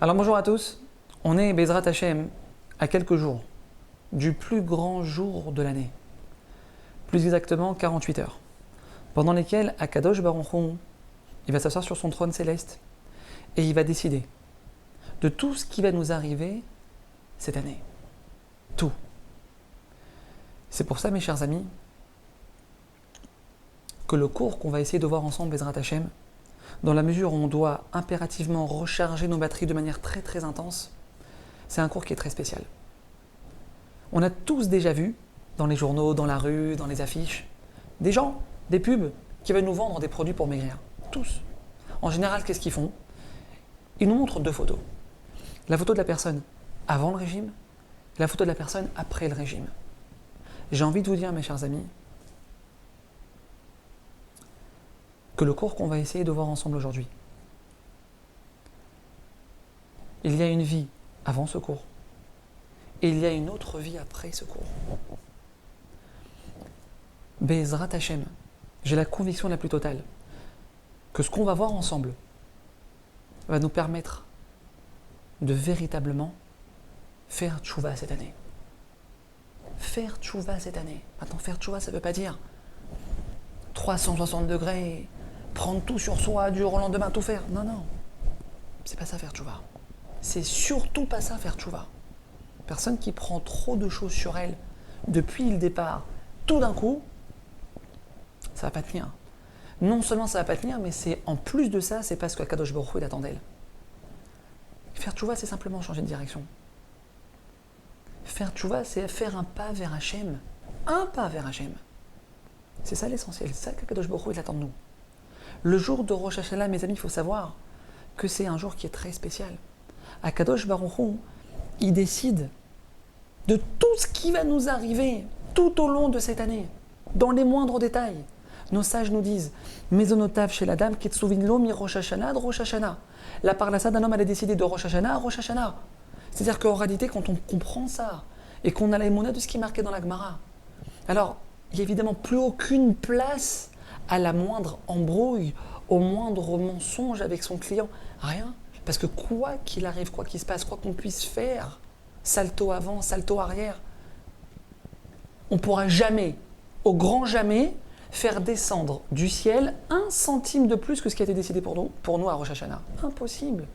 Alors bonjour à tous, on est Bezrat Hashem à quelques jours du plus grand jour de l'année, plus exactement 48 heures, pendant lesquelles Akadosh Baruch Hu, il va s'asseoir sur son trône céleste et il va décider de tout ce qui va nous arriver cette année. Tout. C'est pour ça mes chers amis, que le cours qu'on va essayer de voir ensemble Bezrat Hashem, dans la mesure où on doit impérativement recharger nos batteries de manière très très intense, c'est un cours qui est très spécial. On a tous déjà vu, dans les journaux, dans la rue, dans les affiches, des gens, des pubs, qui veulent nous vendre des produits pour maigrir. Tous. En général, qu'est-ce qu'ils font? Ils nous montrent deux photos. La photo de la personne avant le régime, et la photo de la personne après le régime. J'ai envie de vous dire, mes chers amis, que le cours qu'on va essayer de voir ensemble aujourd'hui, il y a une vie avant ce cours et il y a une autre vie après ce cours. Bezrat Hashem, j'ai la conviction la plus totale que ce qu'on va voir ensemble va nous permettre de véritablement faire tchouva cette année. Faire tchouva cette année. Maintenant, faire tchouva, ça ne veut pas dire 360 degrés, prendre tout sur soi, du jour au lendemain, tout faire. Non, non. C'est pas ça faire tchouva. C'est surtout pas ça faire tchouva. Personne qui prend trop de choses sur elle depuis le départ, tout d'un coup, ça va pas tenir. Non seulement ça va pas tenir, mais c'est en plus de ça, c'est parce que Kadosh Baruch Hu il attend d'elle. Faire tchouva, c'est simplement changer de direction. Faire tchouva, c'est faire un pas vers Hachem. Un pas vers Hachem. C'est ça l'essentiel, c'est ça que Kadosh Baruch Hu il attend de nous. Le jour de Rosh Hashanah, mes amis, il faut savoir que c'est un jour qui est très spécial. Akadosh Baruch Hu, il décide de tout ce qui va nous arriver tout au long de cette année, dans les moindres détails. Nos sages nous disent Mezonotav chez la dame, Ketsuvinlo mi Rosh Hashanah de Rosh Hashanah. La parnassa d'un homme, elle est décidée de Rosh Hashanah à Rosh Hashanah. C'est-à-dire qu'en réalité, quand on comprend ça et qu'on a la émouna de ce qui est marqué dans la Gemara, alors il n'y a évidemment plus aucune place à la moindre embrouille, au moindre mensonge avec son client. Rien. Parce que quoi qu'il arrive, quoi qu'il se passe, quoi qu'on puisse faire, salto avant, salto arrière, on ne pourra jamais, au grand jamais, faire descendre du ciel 1 centime de plus que ce qui a été décidé pour nous à Rosh Hashanah. Impossible.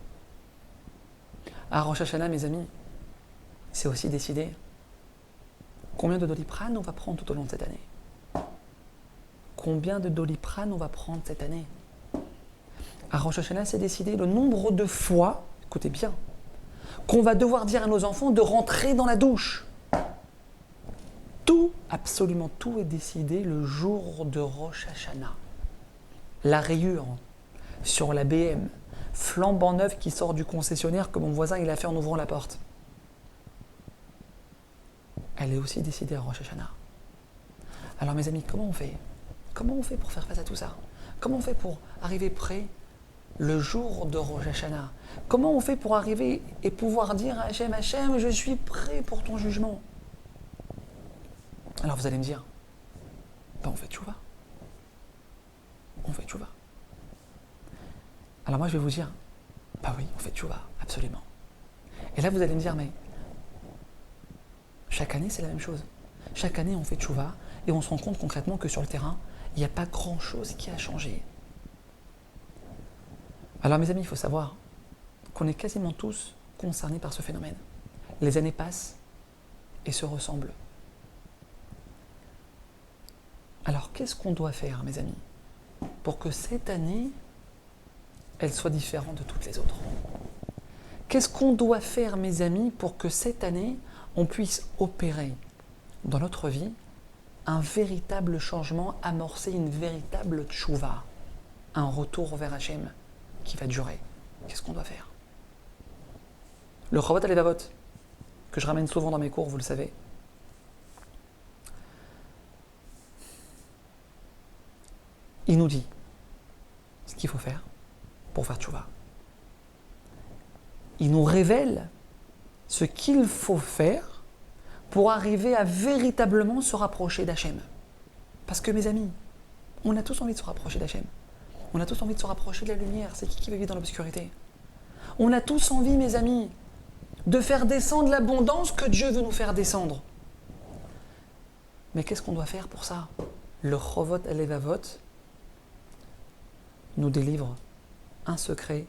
À Rosh Hashanah, mes amis, c'est aussi décider combien de Doliprane on va prendre tout au long de cette année. Combien de Doliprane on va prendre cette année? À Rosh Hashanah, c'est décider le nombre de fois, écoutez bien, qu'on va devoir dire à nos enfants de rentrer dans la douche. Tout, absolument tout est décidé le jour de Rosh Hashanah. La rayure sur la BM, flambant neuve qui sort du concessionnaire que mon voisin il a fait en ouvrant la porte. Elle est aussi décidée à Rosh Hashanah. Alors mes amis, comment on fait? Comment on fait pour faire face à tout ça? Comment on fait pour arriver près le jour de Rosh Hashanah? Comment on fait pour arriver et pouvoir dire à Hachem, Hachem, je suis prêt pour ton jugement? Alors vous allez me dire, on fait tchouva. On fait tchouva. Alors moi je vais vous dire, oui, on fait tchouva, absolument. Et là vous allez me dire, mais chaque année c'est la même chose. Chaque année on fait tchouva et on se rend compte concrètement que sur le terrain, il n'y a pas grand-chose qui a changé. Alors mes amis, il faut savoir qu'on est quasiment tous concernés par ce phénomène. Les années passent et se ressemblent. Alors qu'est-ce qu'on doit faire, mes amis, pour que cette année, elle soit différente de toutes les autres? Qu'est-ce qu'on doit faire, mes amis, pour que cette année, on puisse opérer dans notre vie un véritable changement, amorcer une véritable tchouva, un retour vers Hachem qui va durer? Qu'est-ce qu'on doit faire? Le Chovot HaLevavot, que je ramène souvent dans mes cours, vous le savez, il nous dit ce qu'il faut faire pour faire tchouva. Il nous révèle ce qu'il faut faire pour arriver à véritablement se rapprocher d'Hachem. Parce que mes amis, on a tous envie de se rapprocher d'Hachem. On a tous envie de se rapprocher de la lumière. C'est qui veut vivre dans l'obscurité? On a tous envie, mes amis, de faire descendre l'abondance que Dieu veut nous faire descendre. Mais qu'est-ce qu'on doit faire pour ça? Le Chovot Alevavot nous délivre un secret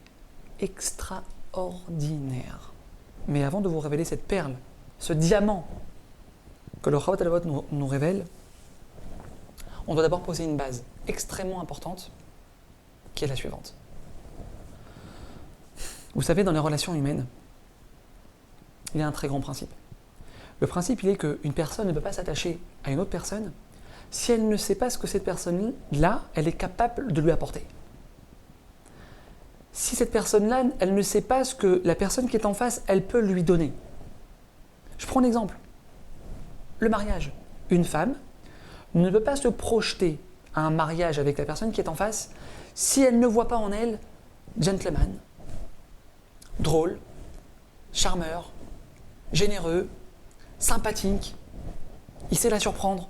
extraordinaire. Mais avant de vous révéler cette perle, ce diamant que le Chovot Alevavot nous révèle, on doit d'abord poser une base extrêmement importante qui est la suivante. Vous savez, dans les relations humaines, il y a un très grand principe. Le principe, il est qu'une personne ne peut pas s'attacher à une autre personne si elle ne sait pas ce que cette personne-là, elle est capable de lui apporter. Si cette personne-là, elle ne sait pas ce que la personne qui est en face, elle peut lui donner. Je prends l'exemple. Le mariage. Une femme ne peut pas se projeter à un mariage avec la personne qui est en face si elle ne voit pas en elle gentleman, drôle, charmeur, généreux, sympathique, il sait la surprendre.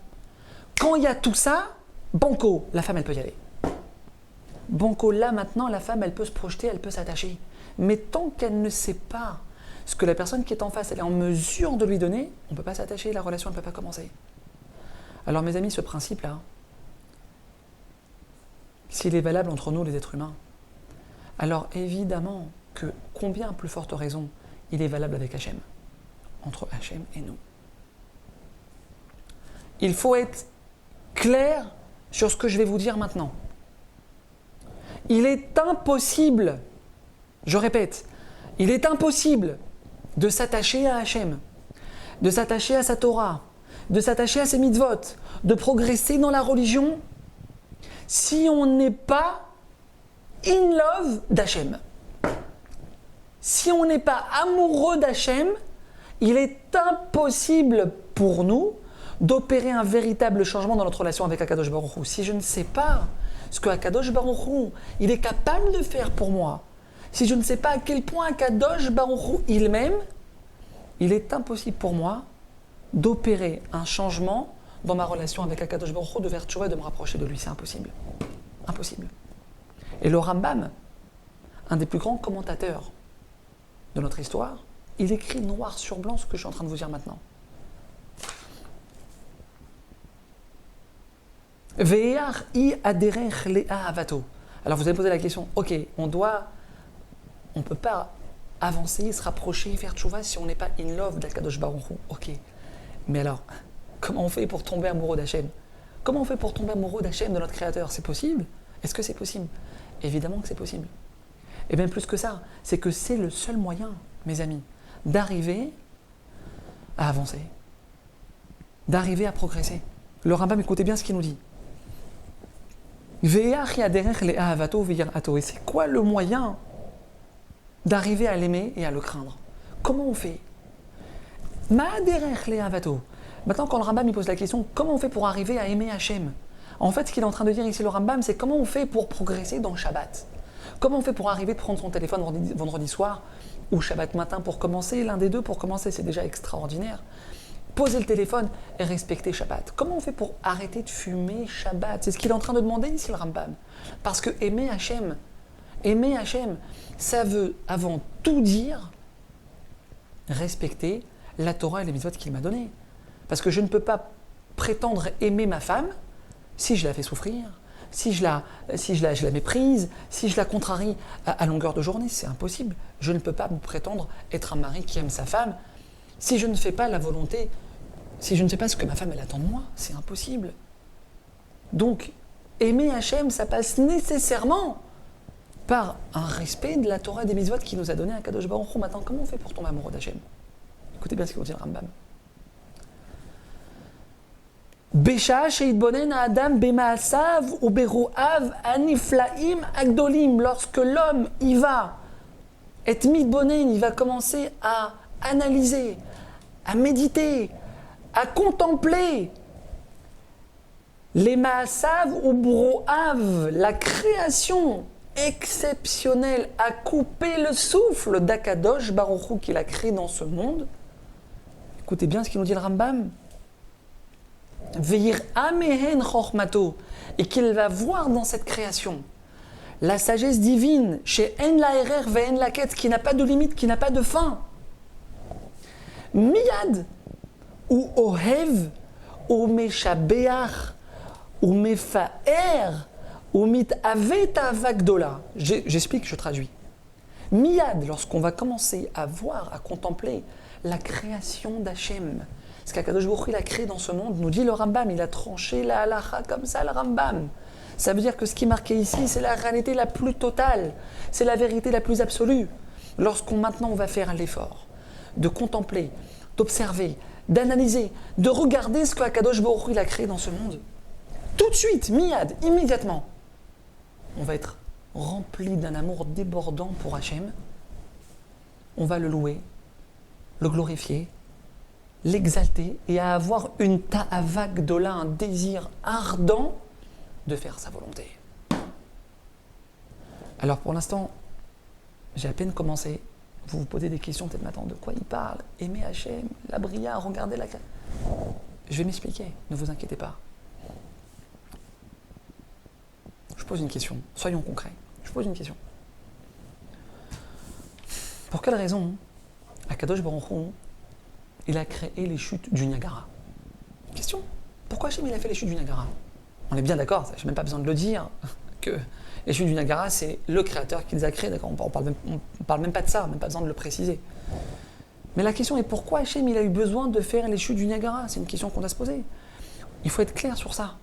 Quand il y a tout ça, banco, la femme elle peut y aller. Banco, là maintenant, la femme elle peut se projeter, elle peut s'attacher. Mais tant qu'elle ne sait pas ce que la personne qui est en face elle est en mesure de lui donner, on ne peut pas s'attacher, la relation ne peut pas commencer. Alors mes amis, ce principe-là, s'il est valable entre nous les êtres humains, alors évidemment que combien plus forte raison il est valable avec Hachem, entre Hachem et nous. Il faut être clair sur ce que je vais vous dire maintenant. Il est impossible, je répète, il est impossible de s'attacher à Hachem, de s'attacher à sa Torah, de s'attacher à ses mitzvot, de progresser dans la religion, si on n'est pas in love d'Hachem. Si on n'est pas amoureux d'Hachem, il est impossible pour nous d'opérer un véritable changement dans notre relation avec Akadosh Baruch Hu. Si je ne sais pas ce que Akadosh Baruch Hu, il est capable de faire pour moi, si je ne sais pas à quel point Akadosh Baruch Hu il-même, il est impossible pour moi d'opérer un changement dans ma relation avec Akadosh Baruch Hu, de faire tchouva et de me rapprocher de lui. C'est impossible. Impossible. Et le Rambam, un des plus grands commentateurs de notre histoire, il écrit noir sur blanc ce que je suis en train de vous dire maintenant. Ve'ar I aderech le'ahavato. Alors vous allez poser la question, ok, on ne peut pas avancer, se rapprocher, faire tchouva si on n'est pas in love d'Akadosh Baruch Hu. Ok, mais alors, comment on fait pour tomber amoureux d'Hachem? Comment on fait pour tomber amoureux d'Hachem, de notre Créateur? C'est possible? Est-ce que c'est possible? Évidemment que c'est possible. Et bien plus que ça, c'est que c'est le seul moyen, mes amis, d'arriver à avancer, d'arriver à progresser. Le Rambam, écoutez bien ce qu'il nous dit. Et c'est quoi le moyen d'arriver à l'aimer et à le craindre? Comment on fait? Maintenant, quand le Rambam il pose la question, comment on fait pour arriver à aimer Hachem? En fait, ce qu'il est en train de dire ici, le Rambam, c'est comment on fait pour progresser dans le Shabbat? Comment on fait pour arriver de prendre son téléphone vendredi soir ou Shabbat matin pour commencer? L'un des deux pour commencer, c'est déjà extraordinaire. Poser le téléphone et respecter Shabbat. Comment on fait pour arrêter de fumer Shabbat? C'est ce qu'il est en train de demander ici, le Rambam. Parce que aimer Hachem, ça veut avant tout dire respecter la Torah et les mitzvot qu'il m'a données. Parce que je ne peux pas prétendre aimer ma femme si je la fais souffrir, si je la méprise, si je la contrarie à longueur de journée. C'est impossible. Je ne peux pas me prétendre être un mari qui aime sa femme si je ne fais pas la volonté, si je ne fais pas ce que ma femme elle attend de moi. C'est impossible. Donc, aimer Hachem, ça passe nécessairement par un respect de la Torah et des mitzvot qui nous a donné un Kadosh Baruch Hu. Maintenant, comment on fait pour tomber amoureux d'Hachem? Écoutez bien ce qu'il dit le Rambam. Besha sheitbonen Adam bemaasav ou beruav aniflaim agdolim. Lorsque l'homme y va, et mitbonen, il va commencer à analyser, à méditer, à contempler les maasav ou beruav, la création exceptionnelle, à couper le souffle d'Akadosh Baruch Hu qu'il a créé dans ce monde. Écoutez bien ce qu'il nous dit le Rambam. Veir amehen chochmato, et qu'il va voir dans cette création la sagesse divine, chez En la RR ve En la quête, qui n'a pas de limite, qui n'a pas de fin. Miyad, ou Ohev, ou Meshabeach, ou Mefaer, ou Mit Aveta Vagdola. J'explique, je traduis. Miyad, lorsqu'on va commencer à voir, à contempler la création d'Hachem, ce qu'Akadosh Baruch Hu, il a créé dans ce monde, nous dit le Rambam, il a tranché la halacha comme ça, le Rambam. Ça veut dire que ce qui est marqué ici, c'est la réalité la plus totale, c'est la vérité la plus absolue. Maintenant on va faire l'effort de contempler, d'observer, d'analyser, de regarder ce qu'Akadosh Baruch Hu, il a créé dans ce monde, tout de suite, miyad, immédiatement, on va être rempli d'un amour débordant pour Hachem. On va le louer, le glorifier, l'exalter et à avoir une ta'ava gdola, un désir ardent de faire sa volonté. Alors pour l'instant, j'ai à peine commencé. Vous vous posez des questions, peut-être maintenant, de quoi il parle? Aimer Hachem, la bria, regarder la... Je vais m'expliquer, ne vous inquiétez pas. Je pose une question, soyons concrets. Je pose une question. Pour quelle raison Akadosh Baruch Hu, il a créé les chutes du Niagara? Question. Pourquoi Hachem il a fait les chutes du Niagara? On est bien d'accord, je n'ai même pas besoin de le dire, que les chutes du Niagara, c'est le créateur qui les a créées. D'accord, on parle même pas de ça, même pas besoin de le préciser. Mais la question est pourquoi Hachem il a eu besoin de faire les chutes du Niagara? C'est une question qu'on doit se poser. Il faut être clair sur ça.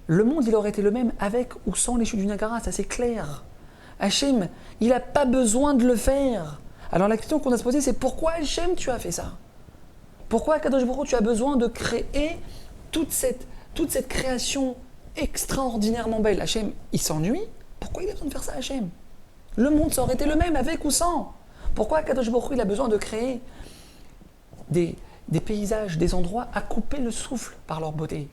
Le monde, il aurait été le même avec ou sans les chutes du Niagara, ça c'est clair. Hachem, il n'a pas besoin de le faire. Alors la question qu'on doit se poser, c'est pourquoi Hachem, tu as fait ça? Pourquoi, Kadosh Baruch Hu, tu as besoin de créer toute cette création extraordinairement belle? Hachem, il s'ennuie? Pourquoi il a besoin de faire ça, Hachem? Le monde, ça aurait été le même avec ou sans. Pourquoi Kadosh Baruch Hu, il a besoin de créer des paysages, des endroits à couper le souffle par leur beauté?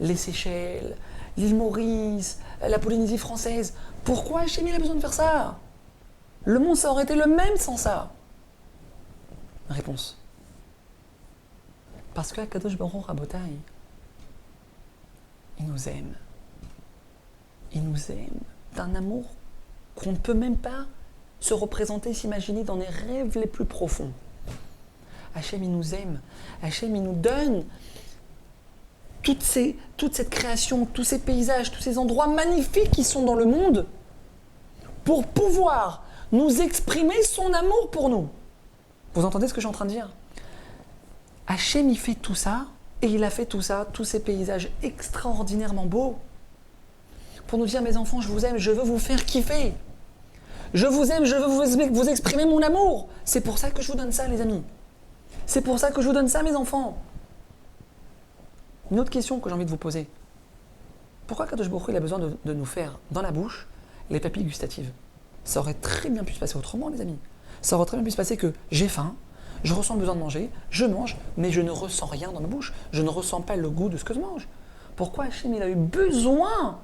Les Seychelles, l'île Maurice, la Polynésie française. Pourquoi Hachem il a besoin de faire ça? Le monde, ça aurait été le même sans ça. Réponse. Parce que Akadosh Baruch Hu Rabotai, il nous aime. Il nous aime d'un amour qu'on ne peut même pas se représenter, s'imaginer dans les rêves les plus profonds. Hachem, il nous aime. Hachem, il nous donne toute cette création, tous ces paysages, tous ces endroits magnifiques qui sont dans le monde pour pouvoir nous exprimer son amour pour nous. Vous entendez ce que je suis en train de dire? Hachem, il fait tout ça, et il a fait tout ça, tous ces paysages extraordinairement beaux, pour nous dire, mes enfants, je vous aime, je veux vous faire kiffer. Je vous aime, je veux vous exprimer mon amour. C'est pour ça que je vous donne ça, les amis. C'est pour ça que je vous donne ça, mes enfants. Une autre question que j'ai envie de vous poser. Pourquoi Kadosh Baruch Hu, il a besoin de nous faire, dans la bouche, les papilles gustatives? Ça aurait très bien pu se passer autrement, les amis. Ça aurait très bien pu se passer que j'ai faim, je ressens le besoin de manger, je mange, mais je ne ressens rien dans ma bouche. Je ne ressens pas le goût de ce que je mange. Pourquoi Hachem, il a eu besoin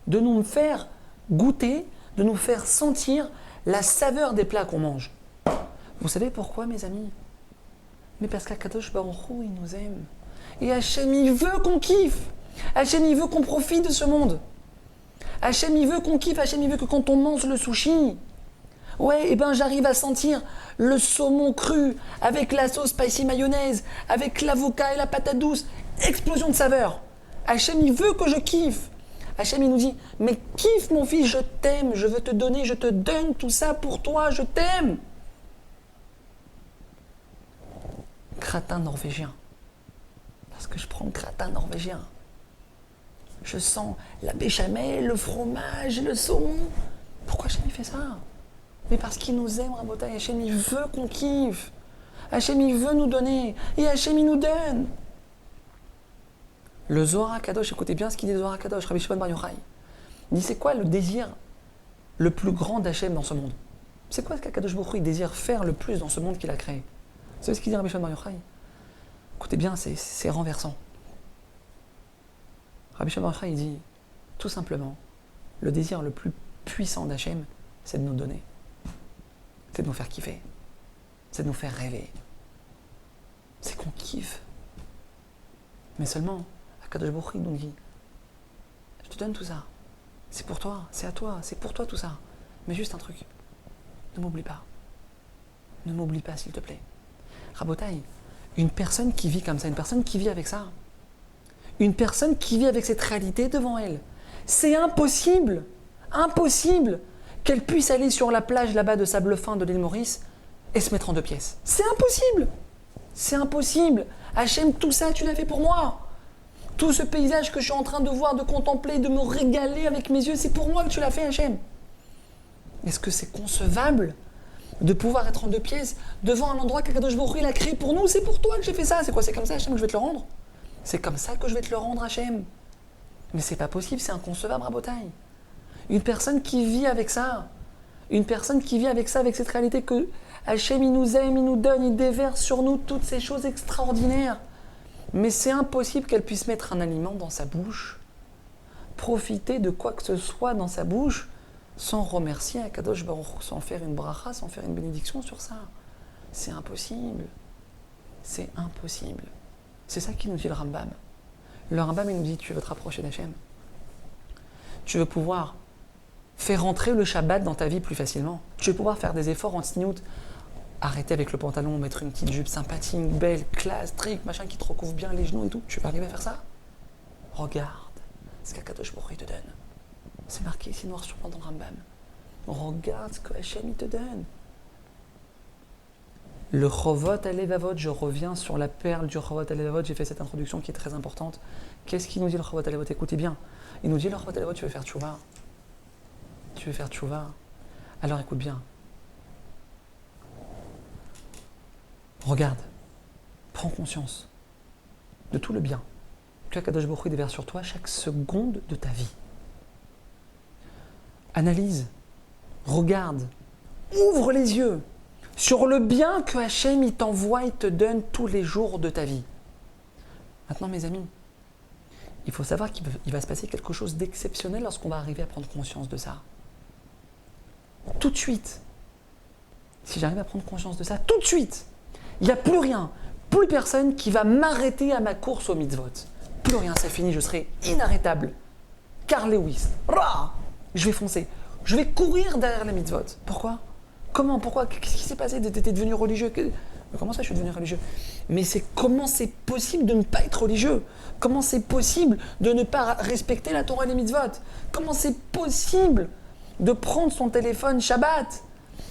de nous faire goûter, de nous faire sentir la saveur des plats qu'on mange? Vous savez pourquoi, mes amis? Mais parce qu'Akadosh Baruch Hu, il nous aime. Et Hachem, il veut qu'on kiffe. Hachem, il veut qu'on profite de ce monde. Hachem, il veut qu'on kiffe. Hachem, il veut que quand on mange le sushi, ouais, et ben j'arrive à sentir le saumon cru avec la sauce spicy mayonnaise, avec l'avocat et la patate douce. Explosion de saveur. Hachem, il veut que je kiffe. Hachem, il nous dit, mais kiffe mon fils, je t'aime, je veux te donner, je te donne tout ça pour toi, je t'aime. Gratin norvégien. Parce que je prends le gratin norvégien. Je sens la béchamel, le fromage, le saumon. Pourquoi Hachem il fait ça? Mais parce qu'il nous aime, Rabotai. Hachem il veut qu'on kiffe. Hachem il veut nous donner. Et Hachem il nous donne. Le Zohar HaKadosh, écoutez bien ce qu'il dit le Zohar HaKadosh, Rabbi Shimon Bar Yochai. Il dit, c'est quoi le désir le plus grand d'Hachem dans ce monde? C'est quoi ce qu'Akadosh Baruch Hu désire faire le plus dans ce monde qu'il a créé? Vous savez ce qu'il dit Rabbi Shimon Bar Yochai? Écoutez bien, c'est renversant. Rabbi Shimon Bar Yochai, il dit, tout simplement, le désir le plus puissant d'Hachem, c'est de nous donner. C'est de nous faire kiffer. C'est de nous faire rêver. C'est qu'on kiffe. Mais seulement, Akadosh Baruch Hu nous dit, je te donne tout ça. C'est pour toi, c'est à toi, c'est pour toi tout ça. Mais juste un truc, ne m'oublie pas. Ne m'oublie pas, s'il te plaît. Rabotaï, une personne qui vit comme ça, une personne qui vit avec ça, une personne qui vit avec cette réalité devant elle, c'est impossible, impossible qu'elle puisse aller sur la plage là-bas de sable fin de l'île Maurice et se mettre en deux pièces. C'est impossible. C'est impossible. Hachem, tout ça, tu l'as fait pour moi. Tout ce paysage que je suis en train de voir, de contempler, de me régaler avec mes yeux, c'est pour moi que tu l'as fait, Hachem. Est-ce que c'est concevable de pouvoir être en deux pièces devant un endroit qu'Akadosh Baruch Hu il a créé pour nous? C'est pour toi que j'ai fait ça. C'est quoi? C'est comme ça, Hachem, que je vais te le rendre? C'est comme ça que je vais te le rendre, Hachem. Mais c'est pas possible, c'est inconcevable, Rabotaï. Une personne qui vit avec ça, une personne qui vit avec ça, avec cette réalité que Hachem, il nous aime, il nous donne, il déverse sur nous toutes ces choses extraordinaires. Mais c'est impossible qu'elle puisse mettre un aliment dans sa bouche, profiter de quoi que ce soit dans sa bouche, sans remercier Akadosh Baruch Hu, sans faire une bracha, sans faire une bénédiction sur ça. C'est impossible. C'est impossible. C'est ça qui nous dit le Rambam. Le Rambam, il nous dit, tu veux te rapprocher d'Hachem. Tu veux pouvoir faire rentrer le Shabbat dans ta vie plus facilement. Tu veux pouvoir faire des efforts en tzniout. Arrêter avec le pantalon, mettre une petite jupe sympathique, belle, classe, strict, machin qui te recouvre bien les genoux et tout. Tu vas arriver à faire ça? Regarde ce qu'Akadosh Baruch Hu te donne. C'est marqué ici noir sur blanc dans le Rambam. Regarde ce que Hachem il te donne. Le Chovot Alevavot, je reviens sur la perle du Chovot Alevavot, j'ai fait cette introduction qui est très importante. Qu'est-ce qu'il nous dit le Chovot Alevavot? Écoutez bien. Il nous dit le Chovot Alevavot, tu veux faire tchouva. Tu veux faire tchouva. Alors écoute bien. Regarde, prends conscience de tout le bien que Akadosh Baruch Hu déverse sur toi chaque seconde de ta vie. Analyse, regarde, ouvre les yeux sur le bien que Hachem il t'envoie et te donne tous les jours de ta vie. Maintenant, mes amis, il faut savoir qu'il va se passer quelque chose d'exceptionnel lorsqu'on va arriver à prendre conscience de ça. Tout de suite, si j'arrive à prendre conscience de ça, tout de suite, il n'y a plus rien, plus personne qui va m'arrêter à ma course au mitzvot. Plus rien, c'est fini, je serai inarrêtable. Carl Lewis, je vais foncer, je vais courir derrière les mitzvot. Pourquoi? Comment? Pourquoi? Qu'est-ce qui s'est passé? T'es devenu religieux? Comment ça, je suis devenu religieux? Mais comment c'est possible de ne pas être religieux? Comment c'est possible de ne pas respecter la Torah et les mitzvot? Comment c'est possible de prendre son téléphone Shabbat,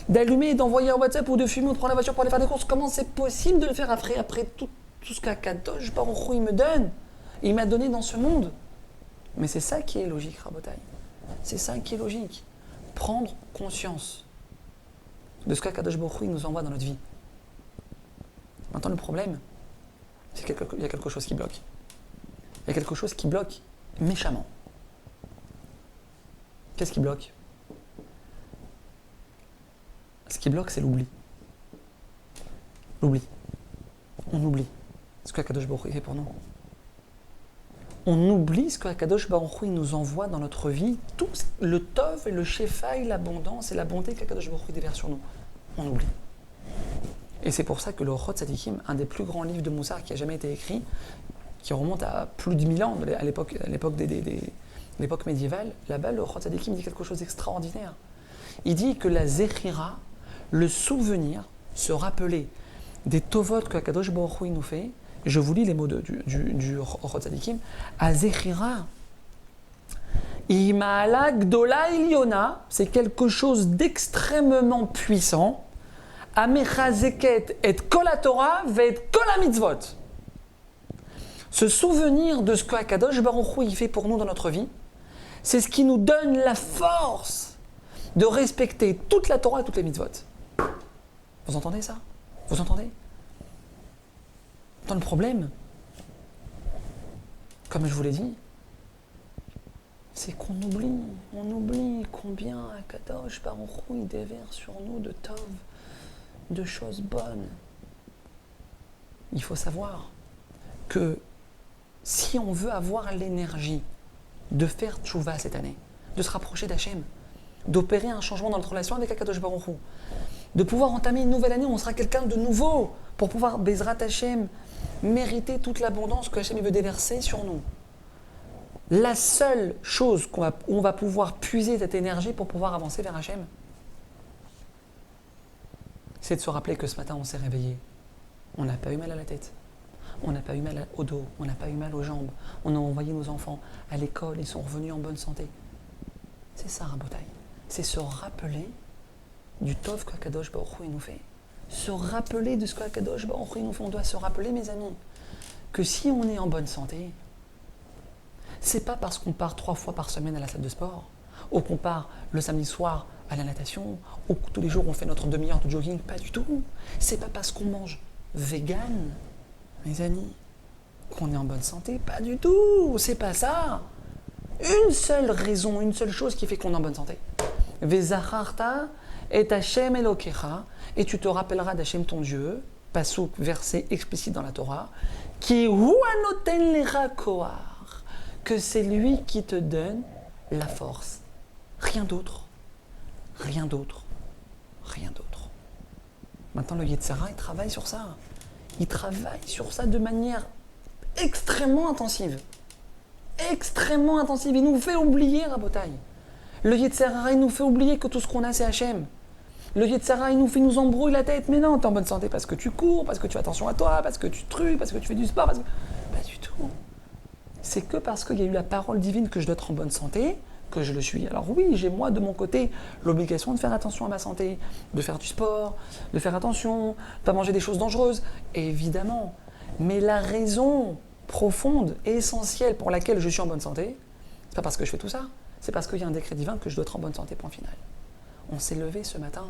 d'allumer et d'envoyer un WhatsApp ou de fumer ou de prendre la voiture pour aller faire des courses? Comment c'est possible de le faire après tout ce qu'Akadosh Baruch Hu il me donne? Il m'a donné dans ce monde. Mais c'est ça qui est logique, Rabotaï. C'est ça qui est logique. Prendre conscience de ce qu'Akadosh Baruch Hu nous envoie dans notre vie. Maintenant, le problème, c'est qu'il y a quelque chose qui bloque. Il y a quelque chose qui bloque méchamment. Qu'est-ce qui bloque? Ce qui bloque, c'est l'oubli. L'oubli. On oublie ce qu'Akadosh Baruch Hu fait pour nous. On oublie ce qu'Akadosh Baruch Hu nous envoie dans notre vie, tout le tov et le shefaï, l'abondance et la bonté qu'Akadosh Baruch Hu déverse sur nous. On oublie. Et c'est pour ça que le Orchot Tzadikim, un des plus grands livres de Moussar qui a jamais été écrit, qui remonte à plus de 1000 ans, à l'époque médiévale, là-bas, le Orchot Tzadikim dit quelque chose d'extraordinaire. Il dit que la Zechira, le souvenir, se rappeler des tovot que Akadosh Baruch Hu nous fait. Je vous lis les mots du Orchot Tzadikim. Azechira, Ima'ala Gdola Iliona, c'est quelque chose d'extrêmement puissant. Amechazeket et Kol HaTorah ve Kol HaMitzvot. Se souvenir de ce que Akadosh Baruch Hu il fait pour nous dans notre vie, c'est ce qui nous donne la force de respecter toute la Torah et toutes les mitzvot. Vous entendez ça? Vous entendez? Dans le problème, comme je vous l'ai dit, c'est qu'on oublie combien Akadosh Baruch Hu il déverse sur nous de tov, de choses bonnes. Il faut savoir que si on veut avoir l'énergie de faire tchouva cette année, de se rapprocher d'Hachem, d'opérer un changement dans notre relation avec Akadosh Baruch Hu, de pouvoir entamer une nouvelle année où on sera quelqu'un de nouveau pour pouvoir, Bezrat Hachem, mériter toute l'abondance que Hachem veut déverser sur nous. la seule chose où on va pouvoir puiser cette énergie pour pouvoir avancer vers Hachem, c'est de se rappeler que ce matin, on s'est réveillé. On n'a pas eu mal à la tête. On n'a pas eu mal au dos. On n'a pas eu mal aux jambes. On a envoyé nos enfants à l'école. Ils sont revenus en bonne santé. C'est ça, Rabotai. C'est se rappeler du Tov qu'Akadosh Baruch Hu nous fait. Se rappeler de ce qu'Akadosh Baruch Hu nous fait. On doit se rappeler, mes amis, que si on est en bonne santé, c'est pas parce qu'on part 3 fois par semaine à la salle de sport, ou qu'on part le samedi soir à la natation, ou que tous les jours on fait notre demi-heure de jogging, pas du tout. C'est pas parce qu'on mange vegan, mes amis, qu'on est en bonne santé, pas du tout. C'est pas ça. Une seule raison, une seule chose qui fait qu'on est en bonne santé. Vezacharta et Hashem Elokecha, et tu te rappelleras d'Hachem ton Dieu, pasuk, verset explicite dans la Torah, qui hu anoten lecha koach, que c'est lui qui te donne la force. Rien d'autre. Rien d'autre. Rien d'autre. Maintenant, le Yetzirah, il travaille sur ça. Il travaille sur ça de manière extrêmement intensive. Extrêmement intensive. Il nous fait oublier, Rabotai. Le Yetzirah, il nous fait oublier que tout ce qu'on a, c'est Hachem. Le Yetzirah, il nous embrouille la tête. Mais non, t'es en bonne santé parce que tu cours, parce que tu fais attention à toi, parce que tu trucs, parce que tu fais du sport. Pas du tout. C'est que parce qu'il y a eu la parole divine que je dois être en bonne santé, que je le suis. Alors oui, j'ai moi de mon côté l'obligation de faire attention à ma santé, de faire du sport, de faire attention, de ne pas manger des choses dangereuses, évidemment. Mais la raison profonde et essentielle pour laquelle je suis en bonne santé, c'est pas parce que je fais tout ça, c'est parce qu'il y a un décret divin que je dois être en bonne santé, point final. On s'est levé ce matin,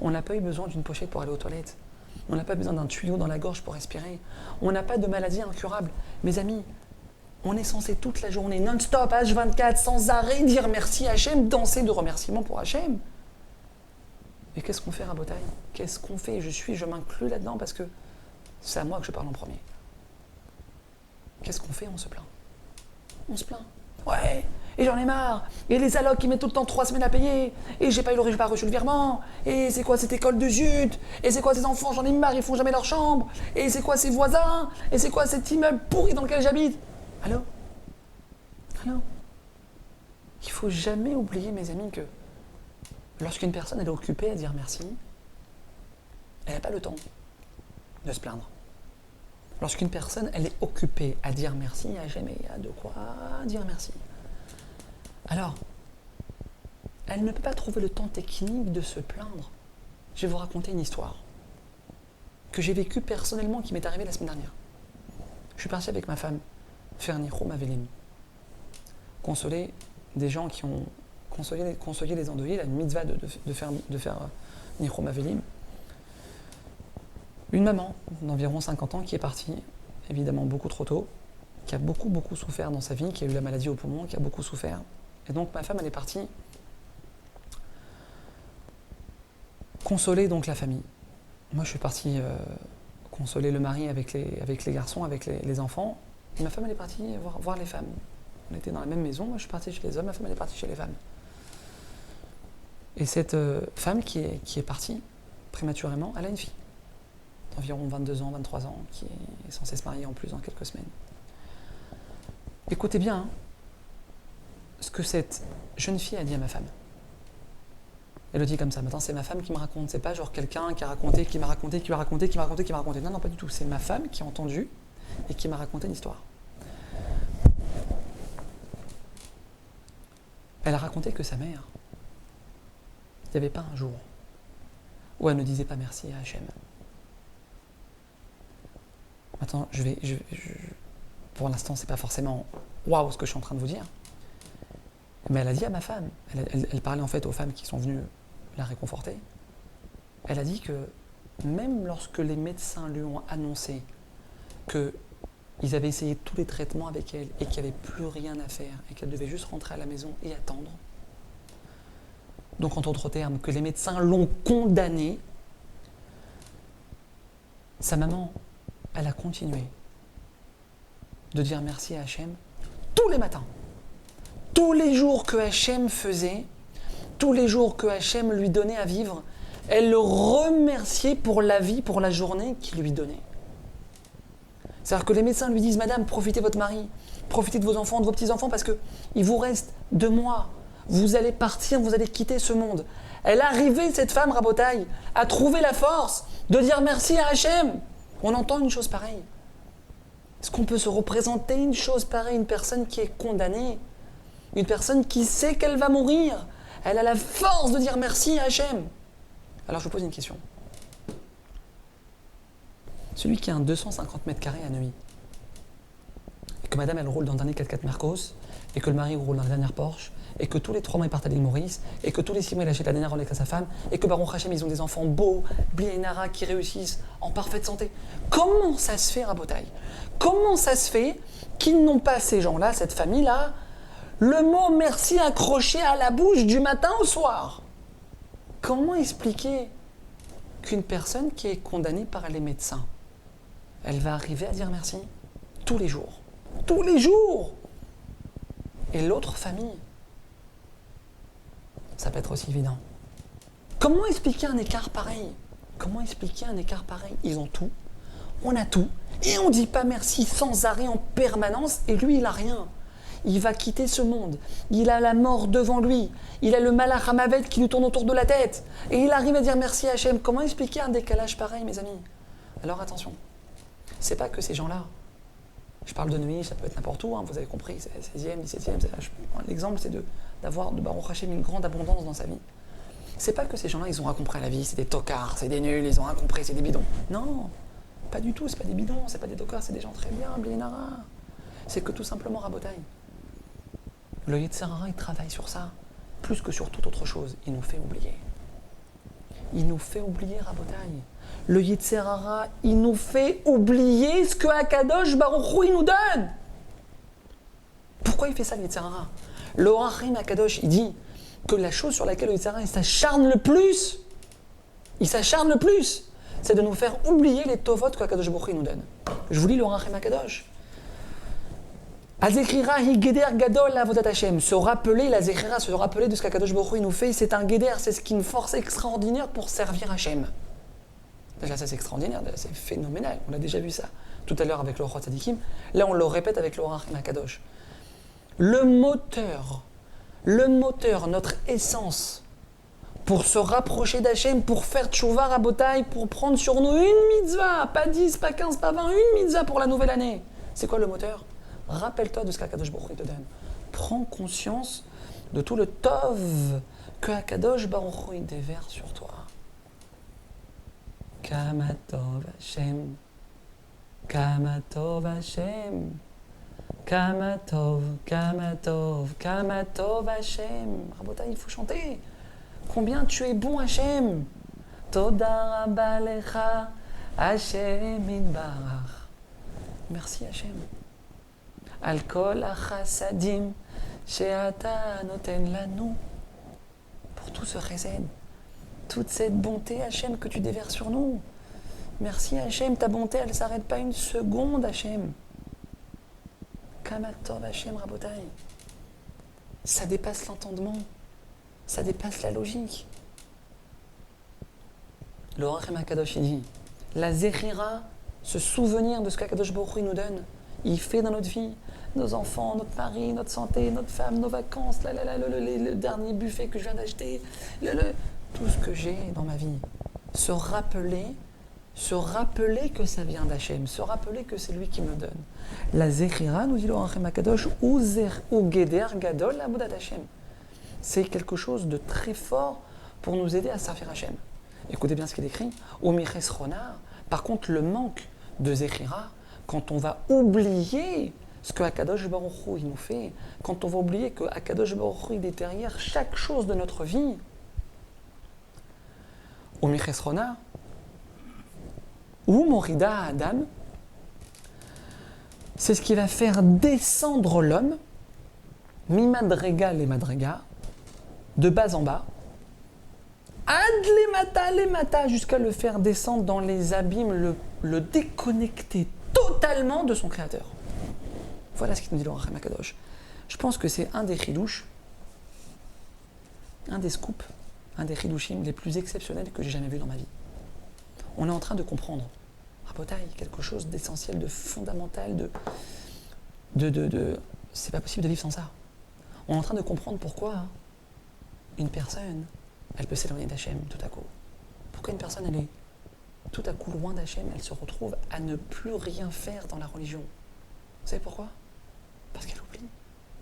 on n'a pas eu besoin d'une pochette pour aller aux toilettes, on n'a pas besoin d'un tuyau dans la gorge pour respirer, on n'a pas de maladie incurable. Mes amis, on est censé toute la journée, non-stop, H24, sans arrêt, dire merci à Hachem, danser de remerciements pour Hachem. Et qu'est-ce qu'on fait, Rabotai? Qu'est-ce qu'on fait? Je m'inclus là-dedans parce que c'est à moi que je parle en premier. Qu'est-ce qu'on fait? On se plaint. On se plaint. Ouais, et j'en ai marre. Et les allocs qui mettent tout le temps 3 semaines à payer. Et j'ai pas reçu le virement. Et c'est quoi cette école de zut? Et c'est quoi ces enfants? J'en ai marre, ils font jamais leur chambre. Et c'est quoi ces voisins? Et c'est quoi cet immeuble pourri dans lequel j'habite? Allô? Il ne faut jamais oublier, mes amis, que lorsqu'une personne elle est occupée à dire merci, elle n'a pas le temps de se plaindre. Lorsqu'une personne elle est occupée à dire merci, il n'y a jamais de quoi dire merci. Alors, elle ne peut pas trouver le temps technique de se plaindre. Je vais vous raconter une histoire que j'ai vécue personnellement, qui m'est arrivée la semaine dernière. Je suis parti avec ma femme faire Nichum Avelim, consoler des gens qui ont consolé les endeuillés, la mitzvah de faire Nichum Avelim. Une maman d'environ 50 ans qui est partie, évidemment beaucoup trop tôt, qui a beaucoup souffert dans sa vie, qui a eu la maladie au poumon, qui a beaucoup souffert. Et donc ma femme elle est partie consoler donc la famille. Moi je suis parti consoler le mari avec les garçons, avec les enfants. Et ma femme elle est partie voir les femmes. On était dans la même maison, moi je suis parti chez les hommes, ma femme elle est partie chez les femmes. Et cette femme qui est partie prématurément, elle a une fille d'environ 22 ans, 23 ans, qui est censée se marier en plus dans quelques semaines. Écoutez bien ce que cette jeune fille a dit à ma femme. Elle le dit comme ça. Maintenant, c'est ma femme qui me raconte. C'est pas genre quelqu'un qui a raconté, qui m'a raconté, qui m'a raconté, qui m'a raconté, qui m'a raconté. Non, pas du tout. C'est ma femme qui a entendu et qui m'a raconté l'histoire. Elle a raconté que sa mère, il n'y avait pas un jour où elle ne disait pas merci à Hachem. Maintenant, pour l'instant, c'est pas forcément waouh ce que je suis en train de vous dire. Mais elle a dit à ma femme, elle parlait en fait aux femmes qui sont venues la réconforter. Elle a dit que même lorsque les médecins lui ont annoncé qu'ils avaient essayé tous les traitements avec elle et qu'il n'y avait plus rien à faire et qu'elle devait juste rentrer à la maison et attendre, donc en d'autres termes, que les médecins l'ont condamnée, sa maman, elle a continué de dire merci à Hachem tous les matins. Tous les jours que Hachem faisait, tous les jours que Hachem lui donnait à vivre, elle le remerciait pour la vie, pour la journée qu'il lui donnait. C'est-à-dire que les médecins lui disent « Madame, profitez votre mari, Profitez de vos enfants, de vos petits-enfants, parce qu'il vous reste 2 mois. Vous allez partir, vous allez quitter ce monde. Elle est arrivée, cette femme, Rabotaï, à trouver la force de dire merci à Hachem. On entend une chose pareille. Est-ce qu'on peut se représenter une chose pareille, une personne qui est condamnée, une personne qui sait qu'elle va mourir, elle a la force de dire merci à Hachem. Alors je vous pose une question. Celui qui a un 250 mètres carrés à Neuilly, et que madame elle roule dans le dernier 4x4 Mercos, et que le mari roule dans la dernière Porsche, et que tous les 3 mois ils partent à l'île Maurice, et que tous les 6 mois il achète la dernière Rolex à sa femme, et que Baruch Hachem ils ont des enfants beaux, Blienara, qui réussissent en parfaite santé. Comment ça se fait, Rabotaï? Comment ça se fait qu'ils n'ont pas, ces gens-là, cette famille-là, le mot merci accroché à la bouche du matin au soir? Comment expliquer qu'une personne qui est condamnée par les médecins, elle va arriver à dire merci tous les jours? Tous les jours! Et l'autre famille, ça peut être aussi évident. Comment expliquer un écart pareil? Comment expliquer un écart pareil? Ils ont tout, on a tout, et on ne dit pas merci sans arrêt en permanence, et lui, il n'a rien. Il va quitter ce monde, il a la mort devant lui, il a le malach hamavet qui lui tourne autour de la tête, et il arrive à dire merci à Hachem. Comment expliquer un décalage pareil, mes amis? Alors attention, c'est pas que ces gens-là. Je parle de Neuilly, ça peut être n'importe où, hein, vous avez compris, c'est 16e, 17e, l'exemple c'est d'avoir de Baruch Hachem une grande abondance dans sa vie. C'est pas que ces gens-là, ils ont rien compris à la vie, c'est des tocards, c'est des nuls, ils ont rien compris, c'est des bidons. Non, pas du tout, c'est pas des bidons, c'est pas des tocards, c'est des gens très bien, Blienara. C'est que tout simplement, Rabotaï, le Yetzer Hara, il travaille sur ça, plus que sur toute autre chose, il nous fait oublier. Il nous fait oublier, Rabotaï. Le Yetzer Hara, il nous fait oublier ce que Akadosh Baruch Hu, il nous donne. Pourquoi il fait ça, le Yetzer Hara? Le Orachim Akadosh, il dit que la chose sur laquelle le Yetzer Hara, il s'acharne le plus, c'est de nous faire oublier les tovot que Akadosh Baruch Hu nous donne. Je vous lis le Orachim Akadosh. Azechira hi geder gadol avodat Hashem. Se rappeler, la zechira, se rappeler de ce qu'Akadosh Baruch Hu nous fait, c'est un geder, c'est ce qui est une force extraordinaire pour servir Hashem. Déjà ça c'est extraordinaire, c'est phénoménal, on a déjà vu ça tout à l'heure avec le Roi Tzadikim, là on le répète avec le Orachim Akadosh. Le moteur, notre essence, pour se rapprocher d'Hachem, pour faire tchouva rabotaï, pour prendre sur nous une mitzvah, pas 10, pas 15, pas 20, une mitzvah pour la nouvelle année. C'est quoi le moteur? Rappelle-toi de ce qu'Akadosh Baruch Hu te donne. Prends conscience de tout le tov que Akadosh Baruch Hu déverse sur toi. Kama tov Hashem, Kama tov Hashem, Kama tov, Kama tov, Kama tov Hashem. Rabotaï, il faut chanter. Combien tu es bon, Hashem. Toda rabba lecha, Hashem itbarach. Merci, Hashem. Al kol achasadim, she'ata noten lanu. Pour tout ce chesed, toute cette bonté, Hachem, que tu déverses sur nous. Merci, Hachem, ta bonté, elle ne s'arrête pas une seconde, Hachem. Kamatov, Hachem, Rabotaï. Ça dépasse l'entendement, ça dépasse la logique. Le Orachim Akadosh, il dit, la zechira, se souvenir de ce qu'Akadosh Baruch Hu nous donne, il fait dans notre vie, nos enfants, notre mari, notre santé, notre femme, nos vacances, le dernier buffet que je viens d'acheter, tout ce que j'ai dans ma vie. Se rappeler que ça vient d'Hachem, se rappeler que c'est lui qui me donne. La zechira, nous dit le Orachim Akadosh, ou geder gadol avodat Hachem. C'est quelque chose de très fort pour nous aider à servir Hachem. Écoutez bien ce qu'il écrit. Au Michesrona, par contre, le manque de zechira, quand on va oublier ce que Akadosh Baruch Hu il nous fait, quand on va oublier que Akadosh Baruch Hu il est derrière chaque chose de notre vie, au Michesrona, ou Morida Adam, c'est ce qui va faire descendre l'homme, mi-madrega les madrega, de bas en bas, ad les mata, jusqu'à le faire descendre dans les abîmes, le déconnecter totalement de son créateur. Voilà ce qu'il nous dit le Orachim Akadosh. Je pense que c'est un des chidouches, un des scoops, un des chidouchim les plus exceptionnels que j'ai jamais vu dans ma vie. On est en train de comprendre, Rabotaï, quelque chose d'essentiel, de fondamental, C'est pas possible de vivre sans ça. On est en train de comprendre pourquoi une personne, elle peut s'éloigner d'Hachem tout à coup. Pourquoi une personne, elle est tout à coup loin d'Hachem, elle se retrouve à ne plus rien faire dans la religion. Vous savez pourquoi? Parce qu'elle oublie.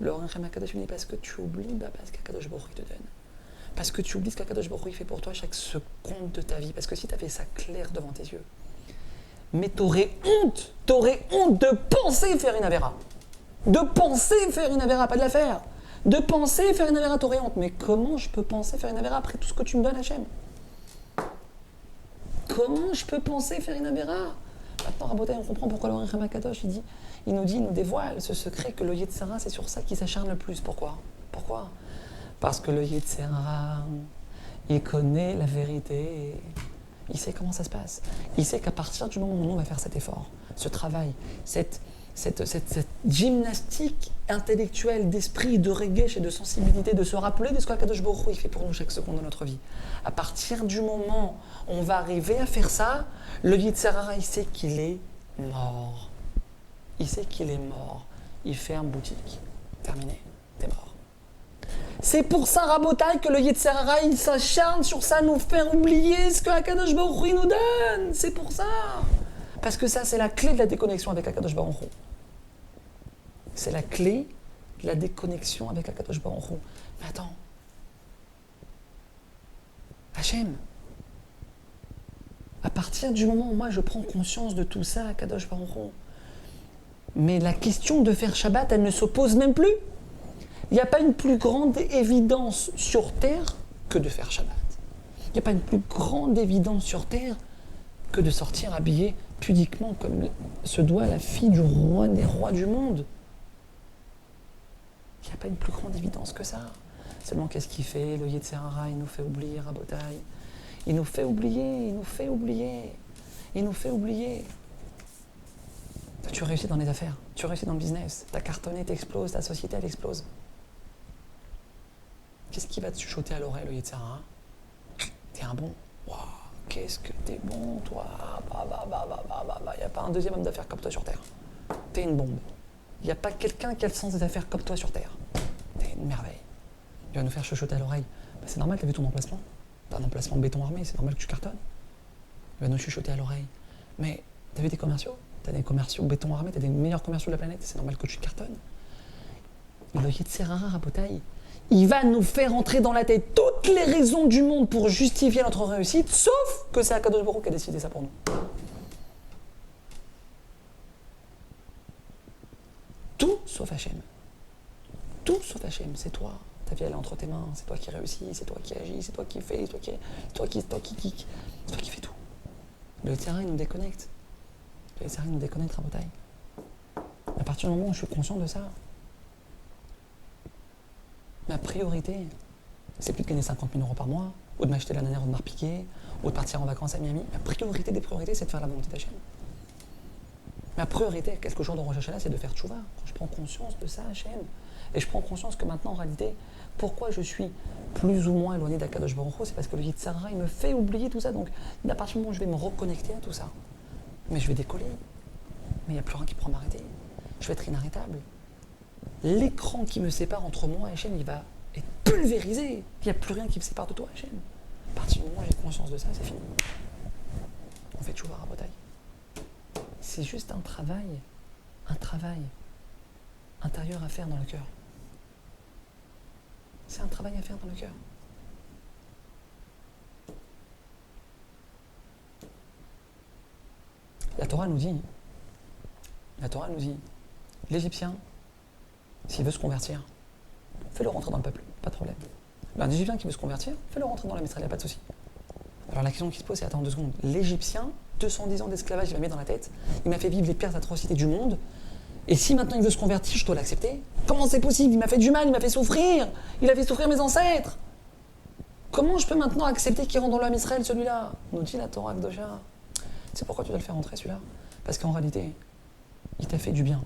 Le Rachem Akadosh dit parce que tu oublies, parce qu'Akadosh Baruch Hu te donne. Parce que tu oublies ce qu'Akadosh Baruch Hu fait pour toi chaque seconde de ta vie. Parce que si tu avais ça clair devant tes yeux, mais t'aurais honte de penser faire une avéra. De penser faire une avéra, pas de la faire. De penser faire une avéra, t'aurais honte. Mais comment je peux penser faire une avéra après tout ce que tu me donnes, Hachem? Comment je peux penser faire une avéra? Maintenant, Rabotai, on comprend pourquoi le Rachem Akadosh, il nous dévoile ce secret que le Yetzer Hara, c'est sur ça qu'il s'acharne le plus. Pourquoi? Parce que le Yetzer Hara, il connaît la vérité. Il sait comment ça se passe. Il sait qu'à partir du moment où on va faire cet effort, ce travail, cette gymnastique intellectuelle d'esprit, de regesh et de sensibilité, de se rappeler de ce qu'Akadosh Baruch Hu il fait pour nous chaque seconde de notre vie. À partir du moment où on va arriver à faire ça, le Yetzer Hara, il sait qu'il est mort. Il sait qu'il est mort. Il ferme boutique. Terminé. T'es mort. C'est pour ça, Rabotai, que le Yetzer Hara, il s'acharne sur ça, nous faire oublier ce que Akadosh Baruch Hu nous donne. C'est pour ça. Parce que ça, c'est la clé de la déconnexion avec Akadosh Baruch Hu. C'est la clé de la déconnexion avec Akadosh Baruch Hu. Mais attends. Hachem, à partir du moment où moi je prends conscience de tout ça, Akadosh Baruch Hu, mais la question de faire Shabbat, elle ne s'oppose même plus. Il n'y a pas une plus grande évidence sur Terre que de faire Shabbat. Il n'y a pas une plus grande évidence sur Terre que de sortir habillé pudiquement comme se doit la fille du roi des rois du monde. Il n'y a pas une plus grande évidence que ça. Seulement, qu'est-ce qu'il fait? Le Yetzer Hara, il nous fait oublier, Rabotai. Il nous fait oublier. Toi, tu réussis dans les affaires, tu réussis dans le business, t'as cartonné, t'exploses, ta société, elle explose. Qu'est-ce qui va te chuchoter à l'oreille, le Yetzer Hara? T'es un bon. Waouh, qu'est-ce que t'es bon, toi. Il n'y a pas un deuxième homme d'affaires comme toi sur Terre. T'es une bombe. Il n'y a pas quelqu'un qui a le sens des affaires comme toi sur Terre. T'es une merveille. Il va nous faire chuchoter à l'oreille. Bah, c'est normal que tu aies vu ton emplacement. T'as un emplacement de béton armé, c'est normal que tu cartonnes. Il va nous chuchoter à l'oreille. Mais t'as vu tes commerciaux? T'as des commerciaux béton armé, t'as des meilleurs commerciaux de la planète, c'est normal que tu cartonnes. Le Yetzer Hara, Rabotai, il va nous faire entrer dans la tête toutes les raisons du monde pour justifier notre réussite, sauf que c'est Akadosh Baruch Hu qui a décidé ça pour nous. Tout sauf Hachem. Tout sauf Hachem, c'est toi. Ta vie elle est entre tes mains, c'est toi qui réussis, c'est toi qui agis, c'est toi qui fais, c'est toi qui fais tout. Le Yetzer Hara, il nous déconnecte. Le Yetzer Hara, il nous déconnecte, Rabotai. À partir du moment où je suis conscient de ça, ma priorité, c'est plus de gagner 50 000 € par mois, ou de m'acheter la nanière ou de m'arpiquer, ou de partir en vacances à Miami. Ma priorité des priorités, c'est de faire la volonté d'Hachem. Ma priorité, quelques jours de Rosh Hashanah, c'est de faire tchouva. Quand je prends conscience de ça, Hachem, et je prends conscience que maintenant, en réalité, pourquoi je suis plus ou moins éloigné d'Akadosh Baruch Hu, c'est parce que le Yetzer Hara, il me fait oublier tout ça. Donc, à partir du moment où je vais me reconnecter à tout ça, mais je vais décoller. Mais il n'y a plus rien qui pourra m'arrêter. Je vais être inarrêtable. L'écran qui me sépare entre moi et Hachem, il va être pulvérisé. Il n'y a plus rien qui me sépare de toi, Hachem. À partir du moment où j'ai conscience de ça, c'est fini. On fait tchouva, Rabotai. C'est juste un travail intérieur à faire dans le cœur. C'est un travail à faire dans le cœur. La Torah nous dit, l'Égyptien, s'il veut se convertir, fais-le rentrer dans le peuple, pas de problème. Un Égyptien qui veut se convertir, fais-le rentrer dans la Mitzrayim, il n'y a pas de souci. Alors la question qui se pose, c'est attends 2 secondes. L'Égyptien, 210 ans d'esclavage, il m'a mis dans la tête, il m'a fait vivre les pires atrocités du monde, et si maintenant il veut se convertir, je dois l'accepter? Comment c'est possible? Il m'a fait du mal, il m'a fait souffrir, il a fait souffrir mes ancêtres. Comment je peux maintenant accepter qu'il rentre dans l'âme Israël, celui-là? Nous dit la Torah Akdosha. C'est pourquoi tu dois le faire rentrer, celui-là? Parce qu'en réalité, il t'a fait du bien.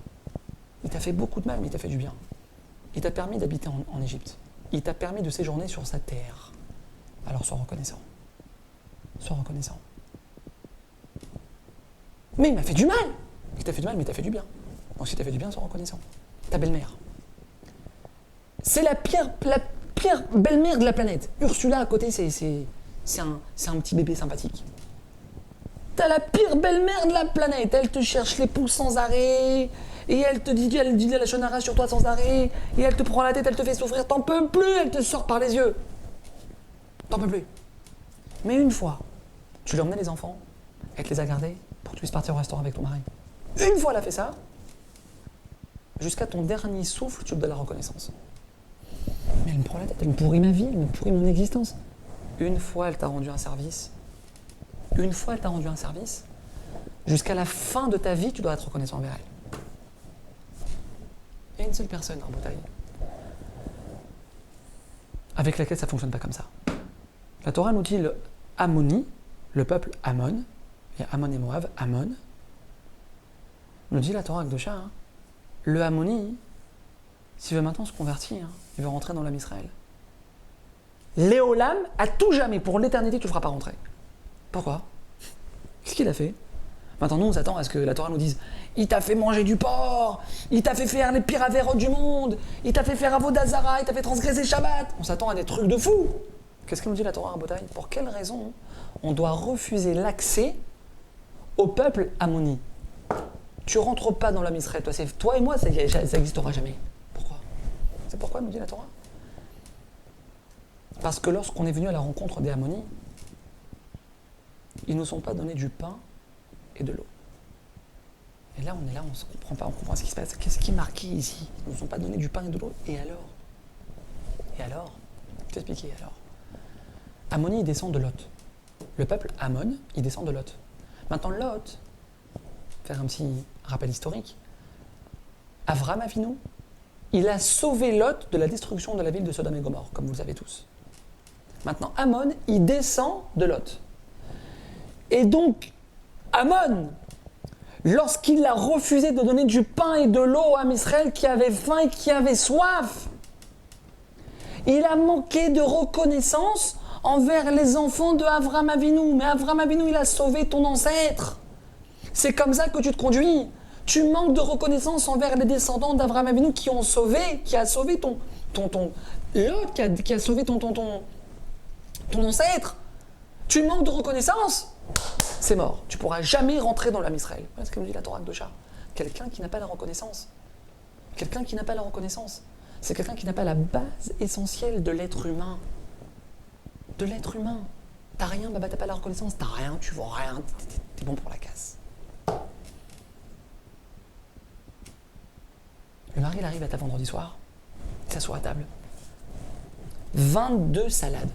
Il t'a fait beaucoup de mal, mais il t'a fait du bien. Il t'a permis d'habiter en Égypte. Il t'a permis de séjourner sur sa terre. Alors sois reconnaissant. Sois reconnaissant. Mais il m'a fait du mal. Il t'a fait du mal, mais il t'a fait du bien. Donc si tu as fait du bien, sois reconnaissant. Ta belle-mère. C'est la pire belle-mère de la planète. Ursula à côté, c'est un petit bébé sympathique. T'as la pire belle-mère de la planète. Elle te cherche les pouces sans arrêt. Et elle dit la shonara sur toi sans arrêt. Et elle te prend la tête, elle te fait souffrir. T'en peux plus, elle te sort par les yeux. T'en peux plus. Mais une fois, tu lui as emmené les enfants, elle te les a gardés pour que tu puisses partir au restaurant avec ton mari. Une fois elle a fait ça, jusqu'à ton dernier souffle, tu te donnes la reconnaissance. Mais elle me prend la tête, elle me pourrit ma vie, elle me pourrit mon existence. Une fois elle t'a rendu un service, jusqu'à la fin de ta vie, tu dois être reconnaissant envers elle. Il y a une seule personne en Bretagne avec laquelle ça ne fonctionne pas comme ça. La Torah nous dit le Ammoni, le peuple Ammon, il y a Ammon et Moab, Ammon, nous dit la Torah Akdosha, le Ammoni, s'il veut maintenant se convertir, il veut rentrer dans l'âme Israël. Léolam, à tout jamais, pour l'éternité, tu ne feras pas rentrer. Pourquoi? Qu'est-ce qu'il a fait? Maintenant, nous, on s'attend à ce que la Torah nous dise il t'a fait manger du porc, il t'a fait faire les pires avérotes du monde, il t'a fait faire Avodazara, il t'a fait transgresser Shabbat. On s'attend à des trucs de fou. Qu'est-ce que nous dit la Torah Rabotai? Pour quelle raison on doit refuser l'accès au peuple Ammoni? Tu rentres pas dans l'âme Israël. Toi et moi, ça n'existera jamais. Pourquoi? C'est pourquoi nous dit la Torah? Parce que lorsqu'on est venu à la rencontre des Ammoni, ils ne nous sont pas donné du pain et de l'eau. Et là, on est là, on ne comprend pas, on comprend ce qui se passe. Qu'est-ce qui est marqué ici? Ils ne nous ont pas donné du pain et de l'eau. Et alors? Je vais t'expliquer alors. Ammoni, il descend de Lot. Le peuple Ammon, il descend de Lot. Maintenant, Lot, faire un petit rappel historique, Avram Avinu, il a sauvé Lot de la destruction de la ville de Sodome et Gomorrhe, comme vous le savez tous. Maintenant, Ammon, il descend de Lot. Et donc, Ammon, lorsqu'il a refusé de donner du pain et de l'eau à Israël qui avait faim et qui avait soif, il a manqué de reconnaissance envers les enfants de Avram Avinu. Mais Avram Avinu, il a sauvé ton ancêtre. C'est comme ça que tu te conduis. Tu manques de reconnaissance envers les descendants d'Avram Avinu qui a sauvé ton Lot, qui a sauvé ton ancêtre. Tu manques de reconnaissance, c'est mort. Tu ne pourras jamais rentrer dans l'âme Israël. Voilà ce que nous dit la Torah Akdosha. Quelqu'un qui n'a pas la reconnaissance. C'est quelqu'un qui n'a pas la base essentielle de l'être humain. T'as rien, t'as pas la reconnaissance, t'as rien, tu vaux rien, t'es bon pour la casse. Le mari, il arrive à ta vendredi soir, il s'assoit à table. 22 salades.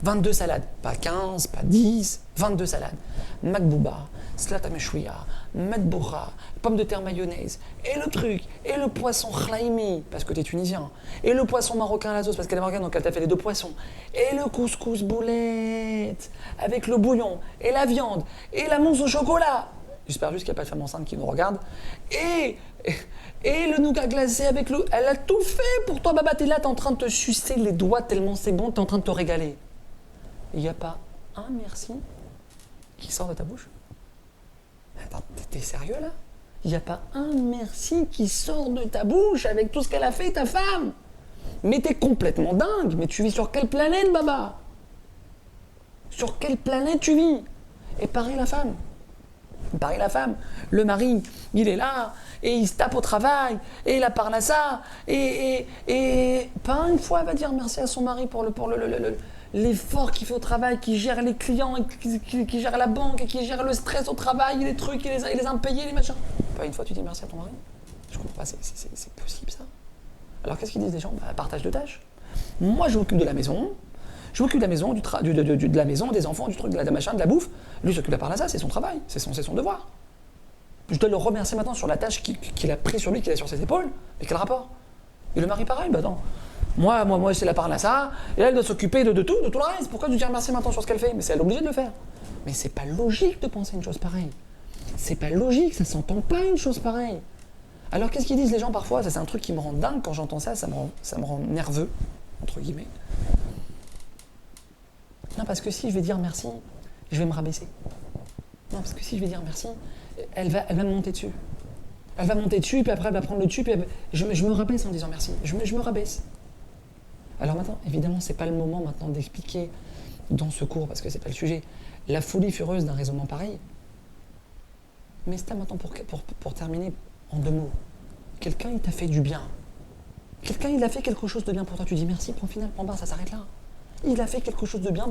22 salades, pas 15, pas 10, 22 salades. Makbouba, slata meshouya, madboura, pommes de terre mayonnaise, et le truc, et le poisson khlaimi, parce que t'es tunisien, et le poisson marocain à la sauce, parce qu'elle est marocaine, donc elle t'a fait les deux poissons, et le couscous boulette, avec le bouillon, et la viande, et la mousse au chocolat. J'espère juste qu'il n'y a pas de femme enceinte qui nous regarde. Et le nougat glacé avec l'eau. Elle a tout fait pour toi, Baba. T'es là, t'es en train de te sucer les doigts tellement c'est bon, t'es en train de te régaler. Il n'y a pas un merci qui sort de ta bouche? Attends, t'es sérieux là? Il n'y a pas un merci qui sort de ta bouche avec tout ce qu'elle a fait, ta femme? Mais t'es complètement dingue. Mais tu vis sur quelle planète, Baba? Sur quelle planète tu vis? Et pareil la femme. Le mari, il est là, et il se tape au travail, et il a parnassa, et pas une fois elle va dire merci à son mari pour l'effort qu'il fait au travail, qui gère les clients, qui gère la banque, qui gère le stress au travail, les trucs, il les impayés, les machins. Pas une fois tu dis merci à ton mari? Je comprends pas, c'est possible ça? Alors qu'est-ce qu'ils disent les gens? Partage de tâches. Moi je m'occupe de la maison, de la maison, des enfants, du truc, de la machin, de la bouffe. Lui s'occupe de la parnassa, c'est son travail, c'est son devoir. Je dois le remercier maintenant sur la tâche qu'il a pris sur lui, qu'il a sur ses épaules. Mais quel rapport? Et le mari pareil, attends. Moi c'est la parnassa, et elle doit s'occuper de tout le reste. Pourquoi tu dis remercier maintenant sur ce qu'elle fait? Mais c'est elle obligée de le faire. Mais c'est pas logique de penser une chose pareille. C'est pas logique, ça s'entend pas une chose pareille. Alors qu'est-ce qu'ils disent les gens parfois? Ça c'est un truc qui me rend dingue quand j'entends ça, ça me rend nerveux, entre guillemets. Non, parce que si je vais dire merci, je vais me rabaisser. Non, parce que si je vais dire merci, elle va me monter dessus. Elle va monter dessus, puis après elle va prendre le dessus, puis je me rabaisse en disant merci. Je me rabaisse. Alors maintenant, évidemment, c'est pas le moment maintenant d'expliquer dans ce cours, parce que c'est pas le sujet, la folie furieuse d'un raisonnement pareil. Mais c'est maintenant pour terminer en 2 mots. Quelqu'un, il t'a fait du bien. Quelqu'un, il a fait quelque chose de bien pour toi. Tu dis merci, point final, point barre, ça s'arrête là. Il a fait quelque chose de bien.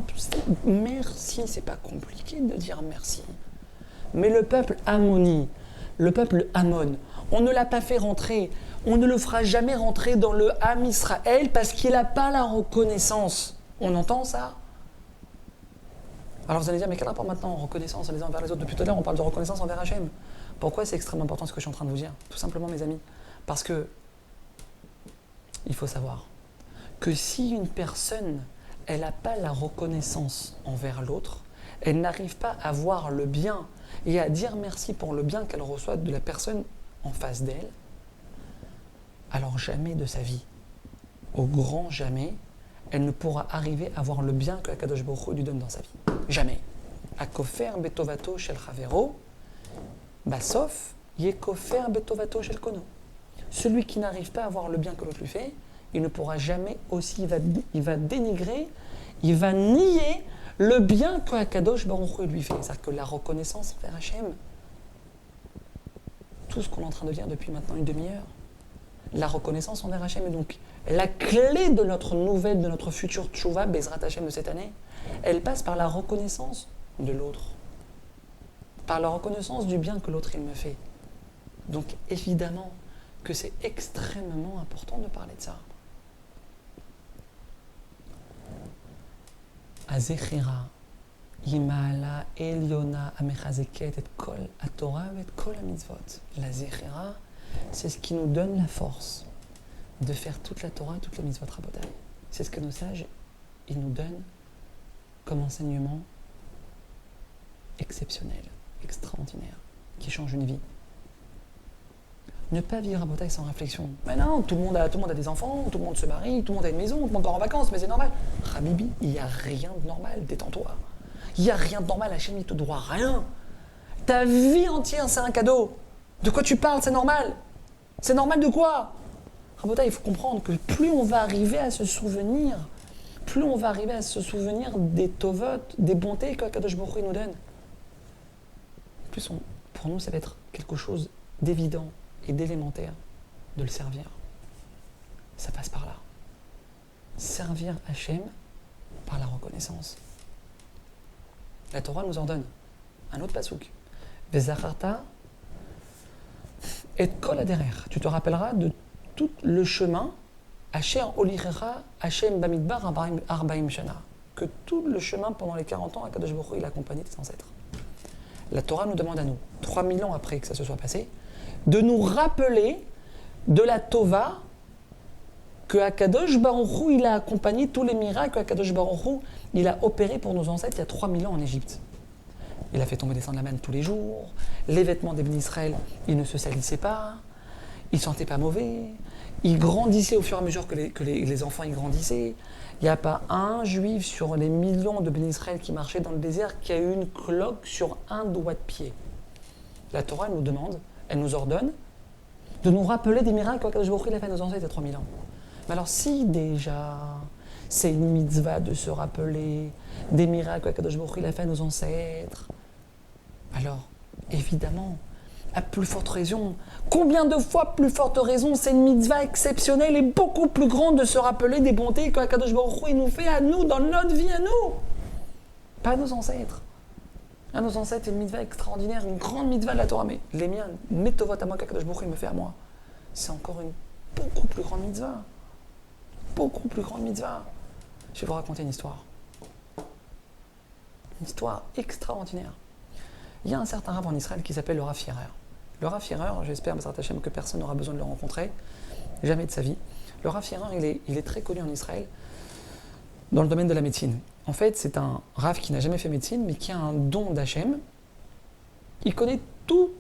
Merci, c'est pas compliqué de dire merci. Mais le peuple Ammoni, le peuple Ammon, on ne l'a pas fait rentrer, on ne le fera jamais rentrer dans le Ham Israël parce qu'il n'a pas la reconnaissance. On entend ça? Alors vous allez dire, mais quel rapport maintenant en reconnaissance les uns envers les autres? Depuis tout à l'heure, on parle de reconnaissance envers Hachem. Pourquoi c'est extrêmement important ce que je suis en train de vous dire? Tout simplement, mes amis, parce que il faut savoir que si une personne, elle n'a pas la reconnaissance envers l'autre, elle n'arrive pas à voir le bien et à dire merci pour le bien qu'elle reçoit de la personne en face d'elle, alors jamais de sa vie, au grand jamais, elle ne pourra arriver à voir le bien que Akadosh Baruch Hu lui donne dans sa vie. Jamais. Akofer betovato shel chavero, basof yekofer betovato shel kono. Celui qui n'arrive pas à voir le bien que l'autre lui fait, il ne pourra jamais aussi, il va dénigrer, il va nier le bien que Akadosh Baruch Hu lui fait. C'est-à-dire que la reconnaissance envers Hachem, tout ce qu'on est en train de dire depuis maintenant une demi-heure, la reconnaissance envers Hachem est donc la clé de notre nouvelle, de notre futur tchouva, Bezrat Hachem de cette année, elle passe par la reconnaissance de l'autre, par la reconnaissance du bien que l'autre il me fait. Donc évidemment que c'est extrêmement important de parler de ça. Azechira, Imala, Eliona, Amechazeket, et Kol, Atorah, et Kol, Mitzvot. La Zechira, c'est ce qui nous donne la force de faire toute la Torah, toute la Mitzvot Rabotai. C'est ce que nos sages, ils nous donnent comme enseignement exceptionnel, extraordinaire, qui change une vie. Ne pas vivre Rabotai sans réflexion. Mais non, tout le monde a des enfants, tout le monde se marie, tout le monde a une maison, tout le monde part en vacances, mais c'est normal. Habibi, il n'y a rien de normal, détends-toi. Il n'y a rien de normal, Hachem, il te doit rien. Ta vie entière, c'est un cadeau. De quoi tu parles, c'est normal. C'est normal de quoi? Rabotai, il faut comprendre que plus on va arriver à se souvenir, des tovot, des bontés que Kadosh Baruch Hu nous donne, plus pour nous, ça va être quelque chose d'évident et d'élémentaire de le servir. Ça passe par là. Servir Hachem par la reconnaissance. La Torah nous en donne un autre pasouk. Vezacharta et kol haderer. Tu te rappelleras de tout le chemin Asher olirecha Hachem bamidbar arbaim shana. Que tout le chemin pendant les 40 ans, Akadosh Baruch Hu, il a accompagné tes ancêtres. La Torah nous demande à nous, 3000 ans après que ça se soit passé, de nous rappeler de la Tova que Akadosh Baruch Hu, il a accompagné tous les miracles que Akadosh Baruch Hu, il a opéré pour nos ancêtres il y a 3000 ans en Égypte. Il a fait tomber descendre la manne tous les jours, les vêtements des bénis Israël, ils ne se salissaient pas, ils ne sentaient pas mauvais, ils grandissaient au fur et à mesure que les enfants ils grandissaient. Il n'y a pas un juif sur les millions de bénis Israël qui marchaient dans le désert qui a eu une cloque sur un doigt de pied. La Torah elle nous demande, elle nous ordonne de nous rappeler des miracles qu'Akadosh Baruch Hu il a fait à nos ancêtres il y a 3000 ans. Mais alors si déjà c'est une mitzvah de se rappeler des miracles qu'Akadosh Baruch Hu il a fait à nos ancêtres, alors évidemment, à plus forte raison, combien de fois plus forte raison, c'est une mitzvah exceptionnelle et beaucoup plus grande de se rappeler des bontés qu'Akadosh Baruch Hu il nous fait à nous, dans notre vie à nous, pas à nos ancêtres. À nos ancêtres, c'est une mitzvah extraordinaire, une grande mitzvah de la Torah, mais les miens, mes tovot à moi qu'Akadosh Baruch Hu il me fait à moi, c'est encore une beaucoup plus grande mitzvah. Beaucoup plus grande mitzvah. Je vais vous raconter une histoire. Une histoire extraordinaire. Il y a un certain rabbin en Israël qui s'appelle le Rav Firer. Le Rav Firer, j'espère, Bezrat Hashem, que personne n'aura besoin de le rencontrer, jamais de sa vie. Le Rav Firer, il est très connu en Israël dans le domaine de la médecine. En fait, c'est un Rav qui n'a jamais fait médecine, mais qui a un don d'Hachem. Il connaît tous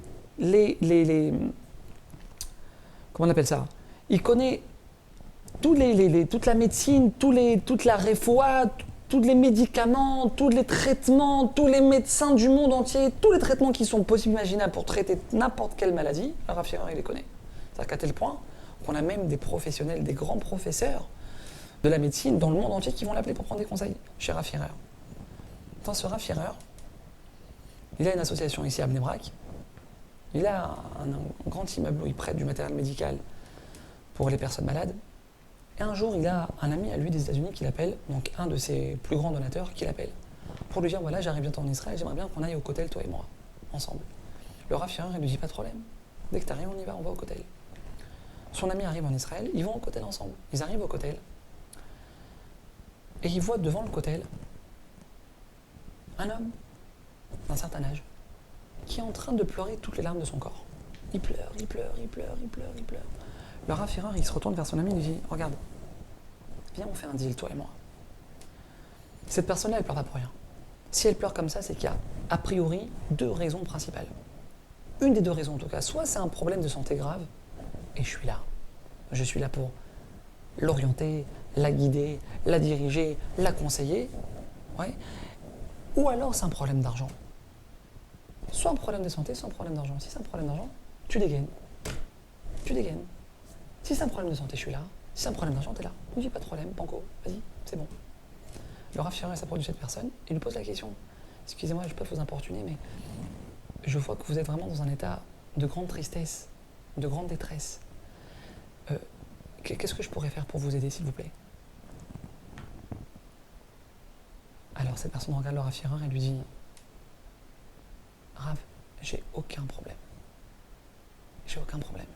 comment on appelle ça? Il connaît toute la médecine, toute la refoua, tous les médicaments, tous les traitements, tous les médecins du monde entier, tous les traitements qui sont possibles imaginables pour traiter n'importe quelle maladie, le Rav Shearer, il les connaît. C'est-à-dire qu'à tel point qu'on a même des professionnels, des grands professeurs de la médecine dans le monde entier qui vont l'appeler pour prendre des conseils chez Rav Shearer. Dans ce Rav Shearer, il a une association ici à Bnei Brak. Il a un grand immeuble où il prête du matériel médical pour les personnes malades. Et un jour, il a un ami à lui des États-Unis qui l'appelle, donc un de ses plus grands donateurs qui l'appelle, pour lui dire voilà, j'arrive bientôt en Israël, j'aimerais bien qu'on aille au Kotel, toi et moi, ensemble. Le Rav Shearer, il lui dit pas de problème. Dès que tu arrives, on y va, on va au Kotel. Son ami arrive en Israël, ils vont au Kotel ensemble. Ils arrivent au Kotel et ils voient devant le Kotel un homme d'un certain âge qui est en train de pleurer toutes les larmes de son corps. Il pleure, il pleure, il pleure, il pleure, il pleure. Le Rav Shearer, il se retourne vers son ami et lui dit « Regarde, viens, on fait un deal, toi et moi. Cette personne-là, elle pleure pas pour rien. Si elle pleure comme ça, c'est qu'il y a, a priori, deux raisons principales. Une des deux raisons, en tout cas, soit c'est un problème de santé grave, et je suis là. Je suis là pour l'orienter, la guider, la diriger, la conseiller. Ouais. Ou alors c'est un problème d'argent. Soit un problème de santé, soit un problème d'argent. Si c'est un problème d'argent, tu dégaines. Tu dégaines. Si c'est un problème de santé, je suis là. Si c'est un problème d'argent, t'es là. Il dit pas de problème, banco, vas-y, c'est bon. Le Rav Shearer s'approche de cette personne et lui pose la question. Excusez-moi, je peux vous importuner, mais je vois que vous êtes vraiment dans un état de grande tristesse, de grande détresse. Qu'est-ce que je pourrais faire pour vous aider, s'il vous plaît? Alors cette personne regarde le Rav Shearer et lui dit Rav, j'ai aucun problème. J'ai aucun problème.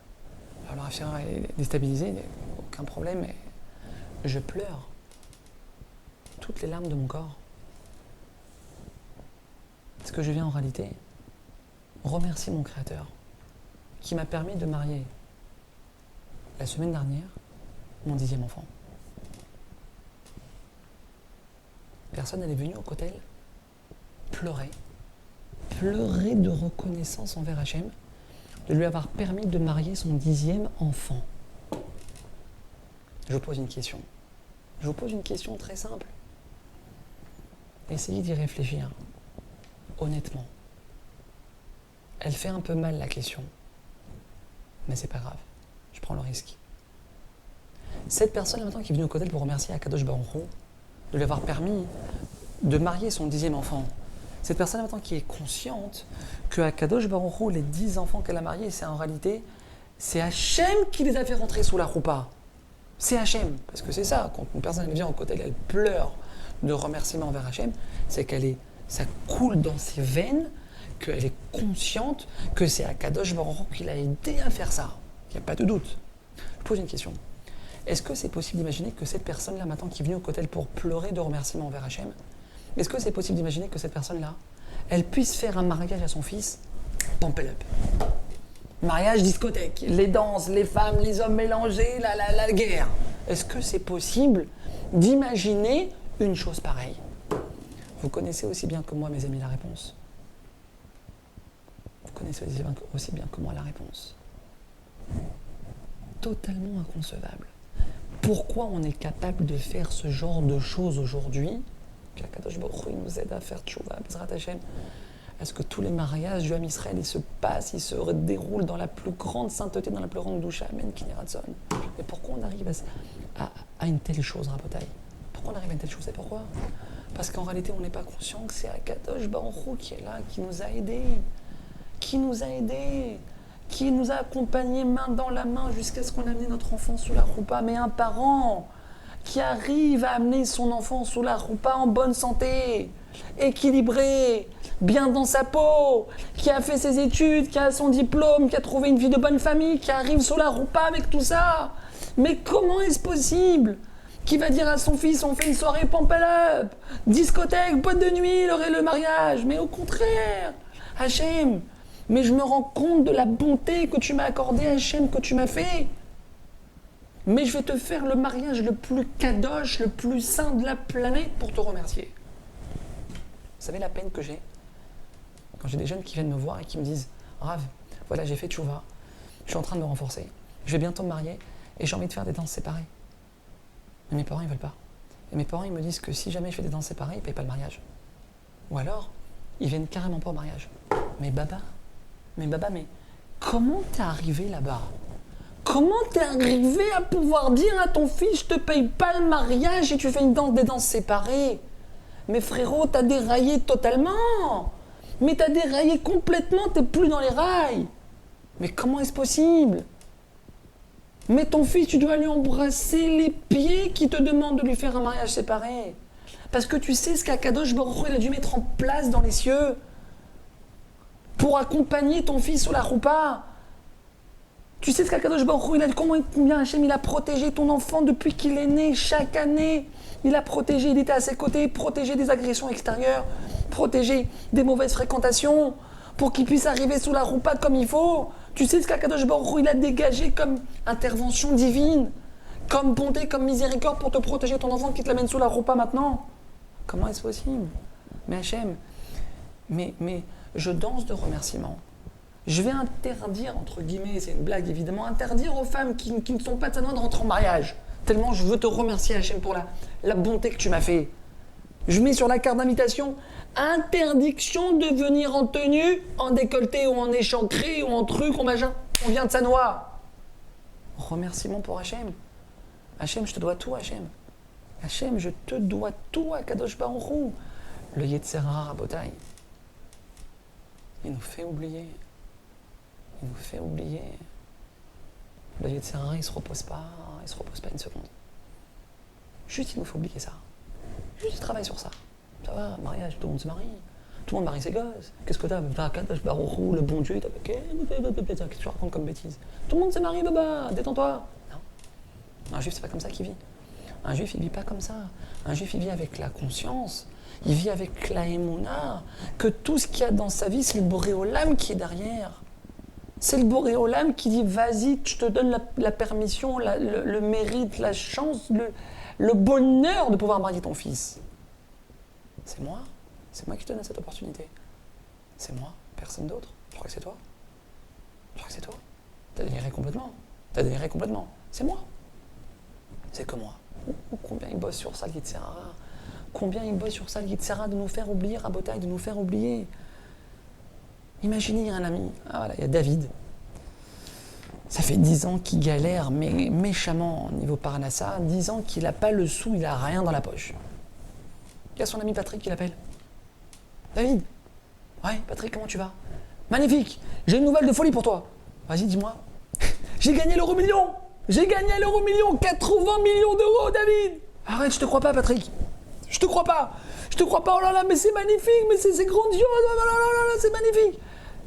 Alors le Rav Shearer est déstabilisé, il dit aucun problème, mais je pleure toutes les larmes de mon corps. Parce que je viens en réalité remercier mon Créateur qui m'a permis de marier la semaine dernière mon 10e enfant. Personne n'est venue au Kotel pleurer de reconnaissance envers Hachem de lui avoir permis de marier son 10e enfant. Je vous pose une question. Je vous pose une question très simple. Essayez d'y réfléchir, honnêtement. Elle fait un peu mal la question, mais c'est pas grave, je prends le risque. Cette personne maintenant qui est venue au Kotel pour remercier Akadosh Baruch Hu de lui avoir permis de marier son 10e enfant, cette personne maintenant qui est consciente que Akadosh Baruch Hu, les 10 enfants qu'elle a mariés, c'est en réalité, c'est Hachem qui les a fait rentrer sous la roupa. C'est Hachem, parce que c'est ça, quand une personne vient au Kotel, elle pleure de remerciement envers Hachem, c'est ça coule dans ses veines, qu'elle est consciente que c'est Akadosh Baruch Hu qui l'a aidé à faire ça. Il n'y a pas de doute. Je pose une question. Est-ce que c'est possible d'imaginer que cette personne-là, maintenant, qui est venue au Kotel pour pleurer de remerciement envers Hachem, est-ce que c'est possible d'imaginer que cette personne-là, elle puisse faire un mariage à son fils, pump it up. Mariage discothèque, les danses, les femmes, les hommes mélangés, la guerre. Est-ce que c'est possible d'imaginer une chose pareille? Vous connaissez aussi bien que moi, mes amis, la réponse. Vous connaissez aussi bien que moi la réponse. Totalement inconcevable. Pourquoi on est capable de faire ce genre de choses aujourd'hui? Qu'Akadosh Baruch Hu nous aide à faire tchouva, Bezrat Hashem. Est-ce que tous les mariages du Ham Israël, ils se passent, ils se déroulent dans la plus grande sainteté, dans la plus grande doucha, Amen, Kineratzon. Mais pourquoi on arrive à une telle chose, Rabotai? Pourquoi on arrive à une telle chose? Et pourquoi? Parce qu'en réalité, on n'est pas conscient que c'est Akadosh Baruch Hu qui est là, qui nous a aidés. Qui nous a accompagnés main dans la main jusqu'à ce qu'on ait amené notre enfant sous la roupa. Mais un parent qui arrive à amener son enfant sous la roupa en bonne santé, équilibré, bien dans sa peau, qui a fait ses études, qui a son diplôme, qui a trouvé une vie de bonne famille, qui arrive sous la roupa avec tout ça. Mais comment est-ce possible? Qui va dire à son fils, on fait une soirée pump it up, discothèque, boîte de nuit, le mariage? Mais au contraire, Hachem, mais je me rends compte de la bonté que tu m'as accordée, Hachem, que tu m'as fait. Mais je vais te faire le mariage le plus kadosh, le plus saint de la planète pour te remercier. Vous savez la peine que j'ai quand j'ai des jeunes qui viennent me voir et qui me disent « Rav, voilà, j'ai fait tchouva, je suis en train de me renforcer, je vais bientôt me marier et j'ai envie de faire des danses séparées. » Mais mes parents, ils veulent pas. Et mes parents, ils me disent que si jamais je fais des danses séparées, ils ne payent pas le mariage. Ou alors, ils viennent carrément pas au mariage. Mais baba, mais comment t'es arrivé là-bas? Comment t'es arrivé à pouvoir dire à ton fils, je te paye pas le mariage et tu fais des danses séparées? Mais frérot, t'as déraillé totalement. Mais t'as déraillé complètement, t'es plus dans les rails. Mais comment est-ce possible? Mais ton fils, tu dois lui embrasser les pieds qui te demandent de lui faire un mariage séparé. Parce que tu sais ce qu'Akadosh Baruch Hu, il a dû mettre en place dans les cieux pour accompagner ton fils sur la roupa. Tu sais ce qu'Akadosh Baruch Hu, combien Hachem, il a protégé ton enfant depuis qu'il est né, chaque année. Il a protégé, il était à ses côtés, protégé des agressions extérieures, protégé des mauvaises fréquentations, pour qu'il puisse arriver sous la roupa comme il faut. Tu sais ce qu'Akadosh Baruch Hu, il a dégagé comme intervention divine, comme bonté, comme miséricorde pour te protéger ton enfant qui te l'amène sous la roupa maintenant. Comment est-ce possible? Mais Hachem, mais je danse de remerciements. Je vais interdire, entre guillemets, c'est une blague évidemment, interdire aux femmes qui ne sont pas de sa loi de rentrer en mariage. Tellement je veux te remercier Hachem pour la bonté que tu m'as fait. Je mets sur la carte d'invitation interdiction de venir en tenue, en décolleté ou en échancré ou en truc ou machin. On vient de sa noix. Remerciement pour Hachem. Hachem, je te dois tout, Hachem. Hachem, je te dois tout à Kadosh Baruch Hu. Le Yetzer Hara Rabotai, il nous fait oublier. Il nous fait oublier. Le Yetzer Hara, il se repose pas une seconde. Juste, il nous faut oublier ça. Juste travaille sur ça. Ça va, mariage, tout le monde se marie. Tout le monde marie ses gosses. Qu'est-ce que t'as? T'as Kadosh Baruch Hu, le bon Dieu, il t'a fait. Qu'est-ce que tu racontes comme bêtise? Tout le monde se marie, baba, détends-toi. Non. Un juif, c'est pas comme ça qu'il vit. Un juif, il vit pas comme ça. Un juif, il vit avec la conscience. Il vit avec la émouna. Que tout ce qu'il y a dans sa vie, c'est le Boré Olam qui est derrière. C'est le Boré Olam qui dit, vas-y, je te donne la permission, le mérite, la chance, le bonheur de pouvoir marier ton fils. C'est moi qui te donne cette opportunité. C'est moi, personne d'autre. Tu crois que c'est toi? Tu crois que c'est toi? T'as déliré complètement. C'est moi. C'est que moi. Combien il bosse sur ça, le Yetzer Hara. Combien il bosse sur ça, le Yetzer Hara, de nous faire oublier, Rabotai, de nous faire oublier. Imaginez, il y a un ami, voilà, il y a David. Ça fait 10 ans qu'il galère, mais méchamment au niveau Parnassa, 10 ans qu'il n'a pas le sou, il n'a rien dans la poche. Il y a son ami Patrick qui l'appelle. David, ouais, Patrick, comment tu vas? Magnifique, j'ai une nouvelle de folie pour toi. Vas-y, dis-moi. J'ai gagné l'euro million. 80 millions d'euros, David. Arrête, je te crois pas, Patrick. Je te crois pas, oh là là, mais c'est magnifique, mais c'est grandiose, oh là là, c'est magnifique.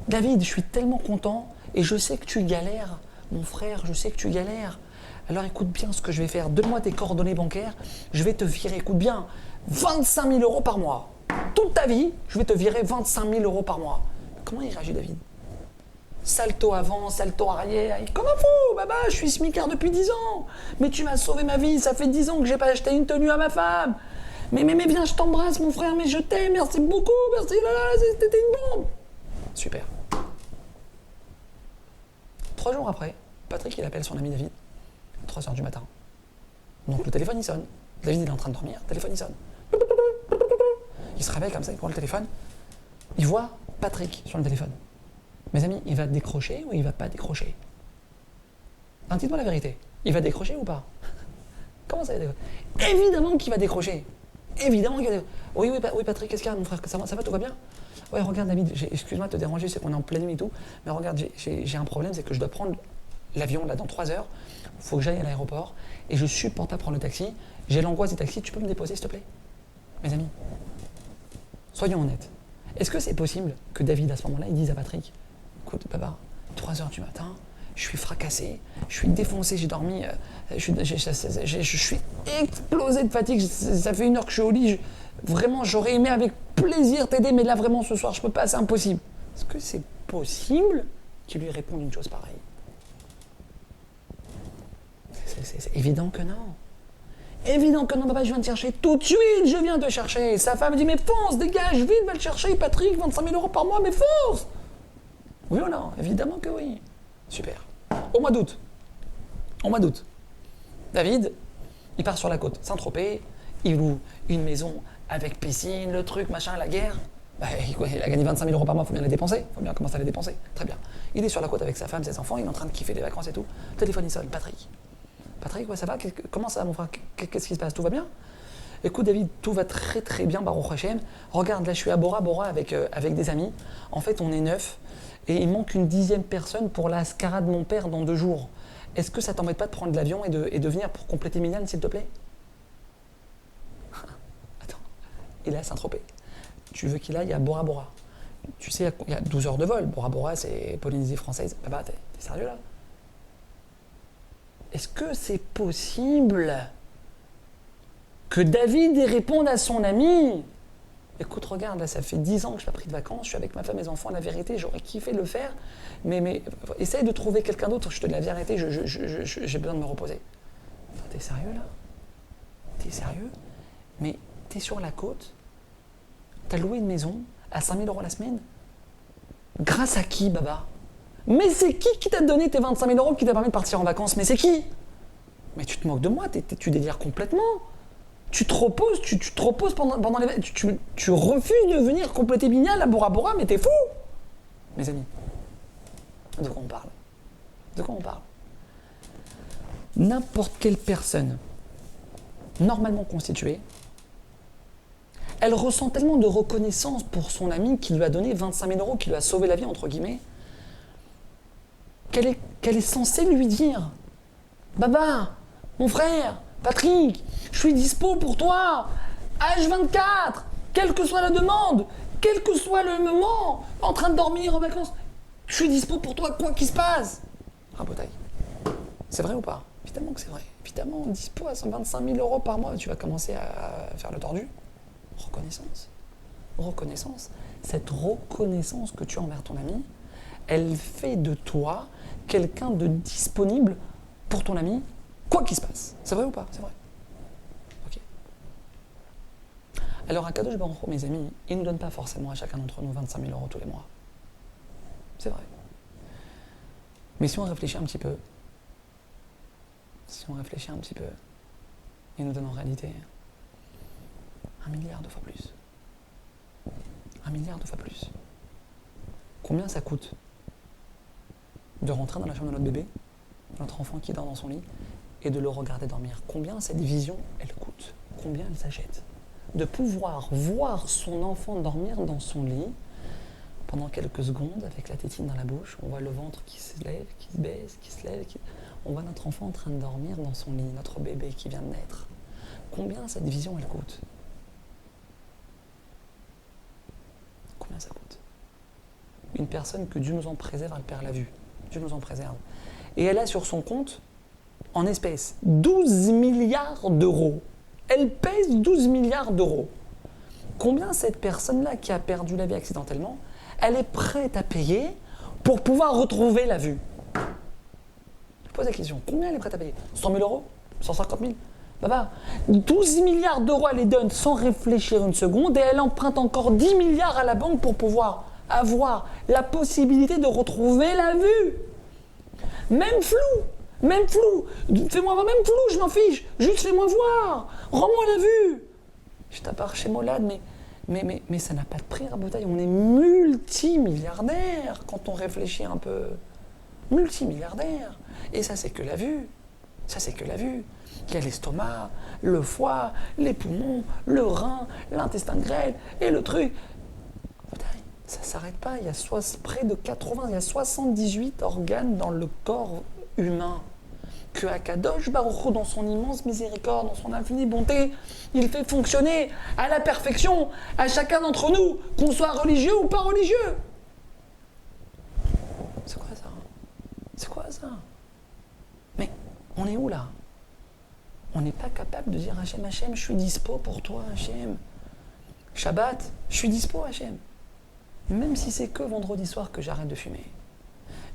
David, je suis tellement content, et je sais que tu galères, mon frère, je sais que tu galères. Alors écoute bien ce que je vais faire, donne-moi tes coordonnées bancaires, je vais te virer, écoute bien, 25 000 euros par mois. Toute ta vie, je vais te virer 25 000 euros par mois. Comment il réagit, David? Salto avant, salto arrière, comme un fou, baba, je suis smicard depuis 10 ans. Mais tu m'as sauvé ma vie, ça fait 10 ans que j'ai pas acheté une tenue à ma femme. Mais viens, je t'embrasse, mon frère, mais je t'aime, merci beaucoup, merci, c'était une bombe. Super. 3 jours après, Patrick, il appelle son ami David, 3h du matin. Donc le téléphone, il sonne. David, il est en train de dormir, le téléphone, il sonne. Il se réveille comme ça, il prend le téléphone. Il voit Patrick sur le téléphone. Mes amis, il va décrocher ou il va pas décrocher? Dites-moi la vérité. Il va décrocher ou pas? Comment ça va décrocher? Évidemment qu'il va décrocher. Évidemment qu'il va décrocher. Oui, Patrick, qu'est-ce qu'il y a, mon frère? Ça va, tout va bien? Ouais, regarde, David, excuse-moi de te déranger, c'est qu'on est en pleine nuit et tout, mais regarde, j'ai un problème, c'est que je dois prendre l'avion là dans 3 heures. Il faut que j'aille à l'aéroport et je supporte pas prendre le taxi. J'ai l'angoisse des taxis, tu peux me déposer, s'il te plaît? Mes amis, soyons honnêtes. Est-ce que c'est possible que David, à ce moment-là, il dise à Patrick, écoute, papa, 3h du matin, je suis fracassé, je suis défoncé, j'ai dormi, je suis explosé de fatigue, ça fait 1 heure que je suis au lit, vraiment, j'aurais aimé avec plaisir t'aider, mais là, vraiment, ce soir, je peux pas, c'est impossible. Est-ce que c'est possible qu'il lui réponde une chose pareille? C'est évident que non. Évident que non, papa, je viens te chercher tout de suite, je viens te chercher. Sa femme dit, mais fonce, dégage, vite, va le chercher, Patrick, 25 000 euros par mois, mais fonce! Oui ou non? Évidemment que oui. Super. Au mois d'août, David, il part sur la côte, Saint-Tropez, il loue une maison avec piscine, le truc, machin, la guerre. Bah, il a gagné 25 000 euros par mois, il faut bien les dépenser. Il faut bien commencer à les dépenser. Très bien. Il est sur la côte avec sa femme, ses enfants, il est en train de kiffer des vacances et tout. Téléphone, il sonne. Patrick. Patrick, ouais, ça va? Comment ça va, mon frère? Qu'est-ce qui se passe? Tout va bien? Écoute, David, tout va très très bien, Baruch Hashem. Regarde, là, je suis à Bora Bora avec des amis. En fait, on est 9 et il manque une 10e personne pour la Ascara de mon père dans 2 jours. Est-ce que ça t'embête pas de prendre l'avion et de venir pour compléter Milan, s'il te plaît? Attends, il est à Saint-Tropez. Tu veux qu'il aille à Bora Bora? Tu sais, il y a 12 heures de vol. Bora Bora, c'est Polynésie française. Bah, t'es sérieux là? Est-ce que c'est possible que David réponde à son ami? Écoute, regarde, là, ça fait 10 ans que je n'ai pas pris de vacances, je suis avec ma femme et mes enfants, la vérité, j'aurais kiffé le faire, mais essaye de trouver quelqu'un d'autre, je te dis la vérité, j'ai besoin de me reposer. Enfin, t'es sérieux là? T'es sérieux? Mais t'es sur la côte, t'as loué une maison à 5 000 euros la semaine? Grâce à qui, Baba? Mais c'est qui t'a donné tes 25 000 euros qui t'a permis de partir en vacances? Mais c'est qui? Mais tu te moques de moi, tu délires complètement. Tu te reposes pendant les... Tu refuses de venir compléter Bignal à Bora Bora, mais t'es fou! Mes amis, de quoi on parle? De quoi on parle? N'importe quelle personne normalement constituée, elle ressent tellement de reconnaissance pour son ami qui lui a donné 25 000 euros, qui lui a sauvé la vie, entre guillemets, qu'elle est censée lui dire « Baba, mon frère, Patrick, je suis dispo pour toi, H24, quelle que soit la demande, quel que soit le moment, en train de dormir en vacances, je suis dispo pour toi, quoi qu'il se passe. » Rabotaille, c'est vrai ou pas? Évidemment que c'est vrai. Évidemment, dispo à 125 000 euros par mois, tu vas commencer à faire le tordu. Reconnaissance. Reconnaissance. Cette reconnaissance que tu as envers ton ami, elle fait de toi quelqu'un de disponible pour ton ami, quoi qu'il se passe. C'est vrai ou pas? C'est vrai. Ok. Alors, un cadeau, mes amis, il ne nous donne pas forcément à chacun d'entre nous 25 000 euros tous les mois. C'est vrai. Mais si on réfléchit un petit peu, il nous donne en réalité 1 milliard de fois plus. 1 milliard de fois plus. Combien ça coûte de rentrer dans la chambre de notre bébé, notre enfant qui dort dans son lit, et de le regarder dormir? Combien cette vision, elle coûte? Combien elle s'achète? De pouvoir voir son enfant dormir dans son lit pendant quelques secondes avec la tétine dans la bouche, on voit le ventre qui se lève, qui se baisse, qui se lève, on voit notre enfant en train de dormir dans son lit, notre bébé qui vient de naître. Combien cette vision, elle coûte? Combien ça coûte? Une personne que Dieu nous en préserve, elle perd la vue. Dieu nous en préserve. Et elle a sur son compte, en espèces, 12 milliards d'euros. Elle pèse 12 milliards d'euros. Combien cette personne-là qui a perdu la vie accidentellement, elle est prête à payer pour pouvoir retrouver la vue? Je pose la question, combien elle est prête à payer? 100 000 euros? 150 000? Baba, 12 milliards d'euros, elle les donne sans réfléchir une seconde et elle emprunte encore 10 milliards à la banque pour pouvoir avoir la possibilité de retrouver la vue. Même flou, fais-moi voir, même flou, je m'en fiche, juste fais-moi voir, rends-moi la vue. Je t'appare chez Molad, mais ça n'a pas de prix, Rabotaille, on est multimilliardaire quand on réfléchit un peu. Multimilliardaire. Et ça, c'est que la vue. Il y a l'estomac, le foie, les poumons, le rein, l'intestin grêle et le truc. Ça ne s'arrête pas. Il y a près de 80, il y a 78 organes dans le corps humain. Que Akadosh Baruch Hu, dans son immense miséricorde, dans son infinie bonté, il fait fonctionner à la perfection à chacun d'entre nous, qu'on soit religieux ou pas religieux. C'est quoi ça? C'est quoi ça? Mais on est où là? On n'est pas capable de dire Hachem, Hachem, je suis dispo pour toi, Hachem. Shabbat, je suis dispo, Hachem. Même si c'est que vendredi soir que j'arrête de fumer.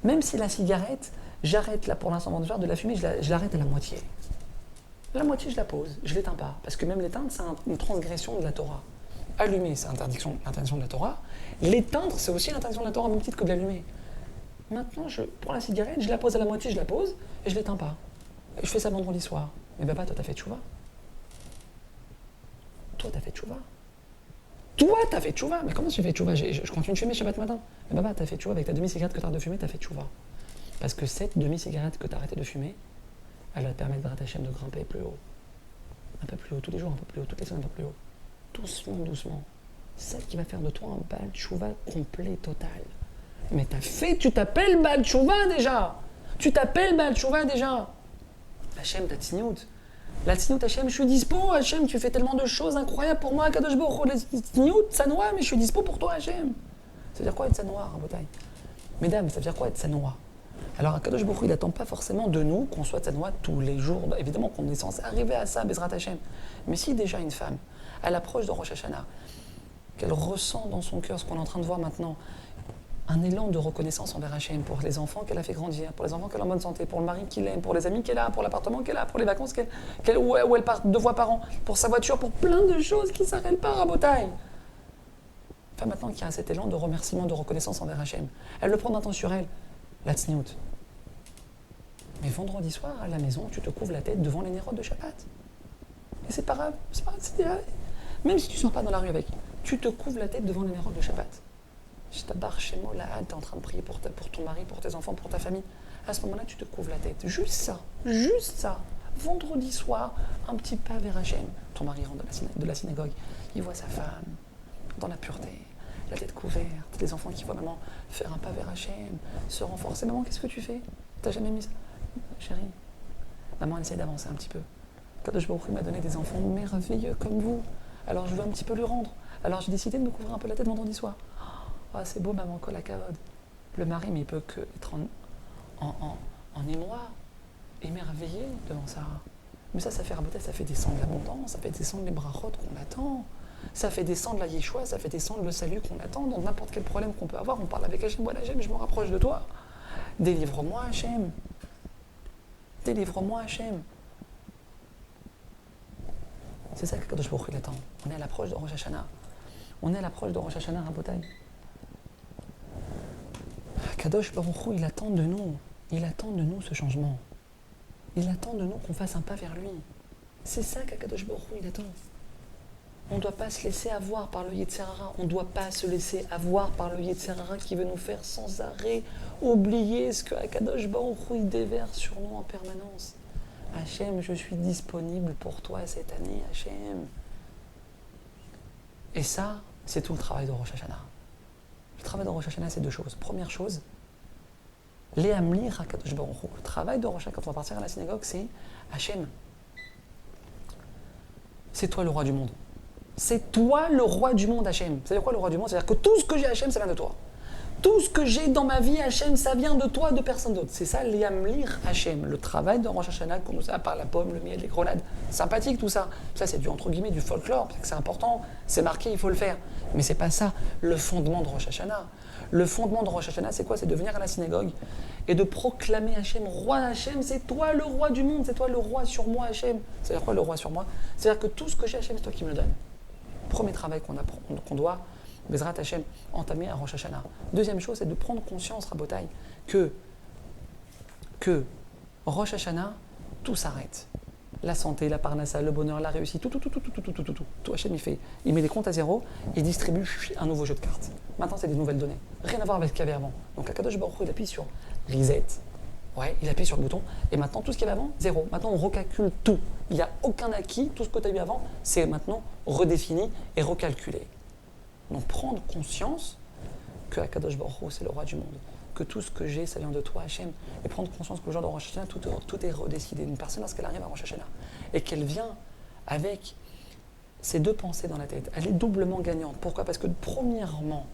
Même si la cigarette, j'arrête là pour l'instant vendredi de la fumer, je l'arrête à la moitié. La moitié, je la pose, je ne l'éteins pas. Parce que même l'éteindre, c'est une transgression de la Torah. Allumer, c'est l'interdiction de la Torah. L'éteindre, c'est aussi l'interdiction de la Torah, même titre que de l'allumer. Maintenant, pour la cigarette, je la pose à la moitié, je la pose, et je ne l'éteins pas. Et je fais ça vendredi soir. Mais papa, toi, t'as fait tchouva. Toi, t'as fait tchouva. Toi, t'as fait tchouva. Mais comment tu fais tchouva? Je continue de fumer Shabbat matin. Mais Baba, t'as fait tchouva avec ta demi-cigarette que t'arrêtes de fumer, t'as fait tchouva. Parce que cette demi-cigarette que t'as arrêté de fumer, elle va te permettre, Bezrat Hashem, de grimper plus haut. Un peu plus haut, tous les jours un peu plus haut, toutes les semaines un peu plus haut. Doucement, doucement. Celle qui va faire de toi un Baal Tchouva complet, total. Mais tu t'appelles Baal Tchouva déjà. Tu t'appelles Baal Tchouva déjà. Hachem, ta tzniout. La tzniout, Hachem, je suis dispo. Hachem, tu fais tellement de choses incroyables pour moi. Kadosh Baruch Hu, la tzniout, Tsanoa, mais je suis dispo pour toi, Hachem. Ça veut dire quoi être Tsanoa, Rabotai? Mesdames, ça veut dire quoi être Tsanoa? Alors, Kadosh Baruch Hu, il n'attend pas forcément de nous qu'on soit Tsanoa tous les jours. Évidemment qu'on est censé arriver à ça, Bezrat Hachem. Mais si déjà une femme, à l'approche de Rosh Hashanah, qu'elle ressent dans son cœur ce qu'on est en train de voir maintenant, un élan de reconnaissance envers Hachem pour les enfants qu'elle a fait grandir, pour les enfants qu'elle a en bonne santé, pour le mari qu'il aime, pour les amis qu'elle a, pour l'appartement qu'elle a, pour les vacances où elle part 2 fois par an, pour sa voiture, pour plein de choses qui ne s'arrêtent pas à Botaï. Enfin, maintenant qu'il y a cet élan de remerciement, de reconnaissance envers Hachem, elle le prend d'un temps sur elle, la tzniout. Mais vendredi soir, à la maison, tu te couvres la tête devant les nérodes de Shabbat. Et c'est pas grave, même si tu ne sors pas dans la rue avec, tu te couvres la tête devant les nérodes de Shabbat. Je t'abarre chez moi, là, tu es en train de prier pour ton mari, pour tes enfants, pour ta famille. À ce moment-là, tu te couvres la tête. Juste ça. Vendredi soir, un petit pas vers Hachem. Ton mari rentre de la synagogue, il voit sa femme dans la pureté, la tête couverte. Les enfants qui voient maman faire un pas vers Hachem, se renforcer. Maman, qu'est-ce que tu fais? T'as jamais mis ça? Chérie, maman, elle essaie d'avancer un petit peu. Kadosh Baruch Hu m'a donné des enfants merveilleux comme vous. Alors je veux un petit peu lui rendre. Alors j'ai décidé de me couvrir un peu la tête vendredi soir. Oh, c'est beau, maman, kol hakavod. Le mari, mais il peut que être en émoi, émerveillé devant ça. Mais ça fait raboter, ça fait descendre l'abondance, ça fait descendre les brachot qu'on attend. Ça fait descendre la Yeshua, ça fait descendre le salut qu'on attend dans n'importe quel problème qu'on peut avoir. On parle avec Hachem, voilà Hachem, je me rapproche de toi. Délivre-moi Hachem. Délivre-moi Hachem. C'est ça que Kadosh Baruch Hu attend. On est à l'approche de Rosh Hashanah. On est à l'approche de Rosh Hashanah, Rabotai. Kadosh Baruch Hu, il attend de nous. Il attend de nous ce changement. Il attend de nous qu'on fasse un pas vers lui. C'est ça qu'Akadosh Baruch Hu, il attend. On ne doit pas se laisser avoir par le Yetzer Hara. On ne doit pas se laisser avoir par le Yetzer Hara qui veut nous faire sans arrêt oublier ce que Akadosh Baruch Hu, il déverse sur nous en permanence. Hachem, je suis disponible pour toi cette année, Hachem. Et ça, c'est tout le travail de Rosh Hashanah. Le travail de Rosh Hashanah, c'est 2 choses. Première chose, Léamlir HaKadosh Baruch Hu. Le travail de Rosh Hashanah, quand on va partir à la synagogue, c'est Hachem. C'est toi le roi du monde. C'est toi le roi du monde, Hachem. C'est-à-dire quoi le roi du monde? C'est-à-dire que tout ce que j'ai, Hachem, ça vient de toi. Tout ce que j'ai dans ma vie, Hachem, ça vient de toi, de personne d'autre. C'est ça, Léamlir Hachem. Le travail de Rosh Hashanah, qu'on nous a, par la pomme, le miel, les grenades. Sympathique tout ça. Ça, c'est du, entre guillemets, du folklore. C'est important, c'est marqué, il faut le faire. Mais c'est pas ça, le fondement de Rosh Hashanah. Le fondement de Rosh Hashanah, c'est quoi? C'est de venir à la synagogue et de proclamer Hachem, roi Hachem, c'est toi le roi du monde, c'est toi le roi sur moi, Hachem. C'est-à-dire quoi le roi sur moi? C'est-à-dire que tout ce que j'ai, Hachem, c'est toi qui me le donnes. Premier travail qu'on doit, Bezrat Hachem, entamer à Rosh Hashanah. Deuxième chose, c'est de prendre conscience, Rabotai, que Rosh Hashanah, tout s'arrête. La santé, la parnassa, le bonheur, la réussite, tout Hachem, il met les comptes à zéro et distribue un nouveau jeu de cartes. Maintenant, c'est des nouvelles données. Rien à voir avec ce qu'il y avait avant. Donc, Akadosh Baruch Hu, il appuie sur reset. Ouais, il appuie sur le bouton. Et maintenant, tout ce qu'il y avait avant, zéro. Maintenant, on recalcule tout. Il n'y a aucun acquis. Tout ce que tu as eu avant, c'est maintenant redéfini et recalculé. Donc, prendre conscience que Akadosh Baruch Hu, c'est le roi du monde. Que tout ce que j'ai, ça vient de toi, Hachem. Et prendre conscience que le jour de Rosh Hashanah, tout est redécidé. Une personne, lorsqu'elle arrive à Rosh Hashanah, et qu'elle vient avec ces 2 pensées dans la tête, elle est doublement gagnante. Pourquoi? Parce que premièrement,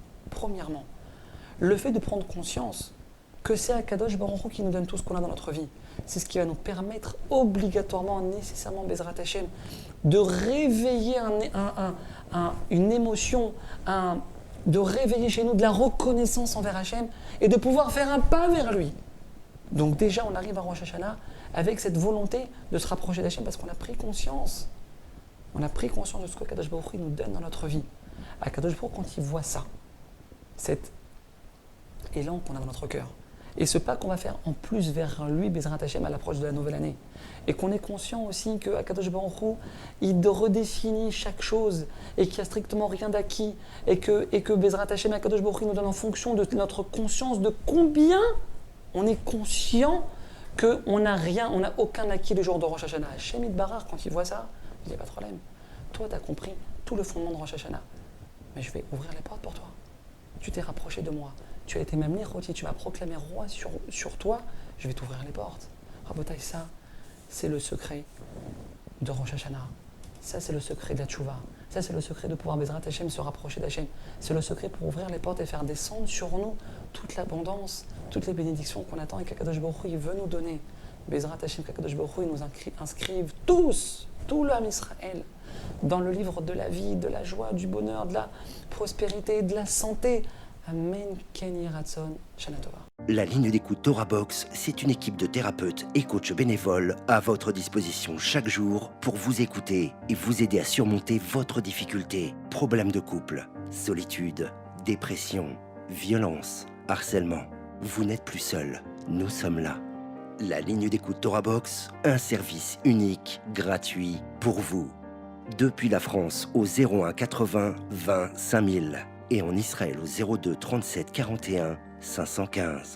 le fait de prendre conscience que c'est Akadosh Baruch Hu qui nous donne tout ce qu'on a dans notre vie, c'est ce qui va nous permettre obligatoirement, nécessairement, Bezrat Hachem, de réveiller une émotion, de réveiller chez nous de la reconnaissance envers Hachem et de pouvoir faire un pas vers lui. Donc déjà, on arrive à Rosh Hashanah avec cette volonté de se rapprocher d'Hachem parce qu'on a pris conscience. On a pris conscience de ce que Akadosh Baruch Hu nous donne dans notre vie. Akadosh Baruch Hu, quand il voit ça, cet élan qu'on a dans notre cœur, Et ce pas qu'on va faire en plus vers lui, Bezrat Hashem, à l'approche de la nouvelle année. Et qu'on est conscient aussi que Akadosh Baruch Hu, il redéfinit chaque chose et qu'il n'y a strictement rien d'acquis. Et que Bezrat Hashem, Akadosh Baruch Hu nous donne en fonction de notre conscience de combien on est conscient qu'on n'a rien, on n'a aucun acquis le jour de Rosh Hashanah. Hashem Yitbarach, quand il voit ça, il n'y a pas de problème. Toi, tu as compris tout le fondement de Rosh Hashanah. Mais je vais ouvrir les portes pour toi. Tu t'es rapproché de moi. Tu as été Mamlir Roti, tu m'as proclamé roi sur toi. Je vais t'ouvrir les portes. Rabotai, ça, c'est le secret de Rosh Hashanah. Ça, c'est le secret de la Tchouva. Ça, c'est le secret de pouvoir Bezrat Hashem se rapprocher d'Hashem. C'est le secret pour ouvrir les portes et faire descendre sur nous toute l'abondance, toutes les bénédictions qu'on attend et qu'Akadosh Baruch Hu il veut nous donner. Bezrat Hashem, qu'Akadosh Baruch Hu il nous inscrive tous, tout l'âme Israël, dans le livre de la vie, de la joie, du bonheur, de la prospérité, de la santé. Amen, Ken Yeh Ratzon, Shana Tova. La ligne d'écoute Torah Box, c'est une équipe de thérapeutes et coachs bénévoles à votre disposition chaque jour pour vous écouter et vous aider à surmonter votre difficulté. Problèmes de couple, solitude, dépression, violence, harcèlement. Vous n'êtes plus seul, nous sommes là. La ligne d'écoute Torah Box, un service unique, gratuit pour vous. Depuis la France au 01 80 20 5000 et en Israël au 02 37 41 515.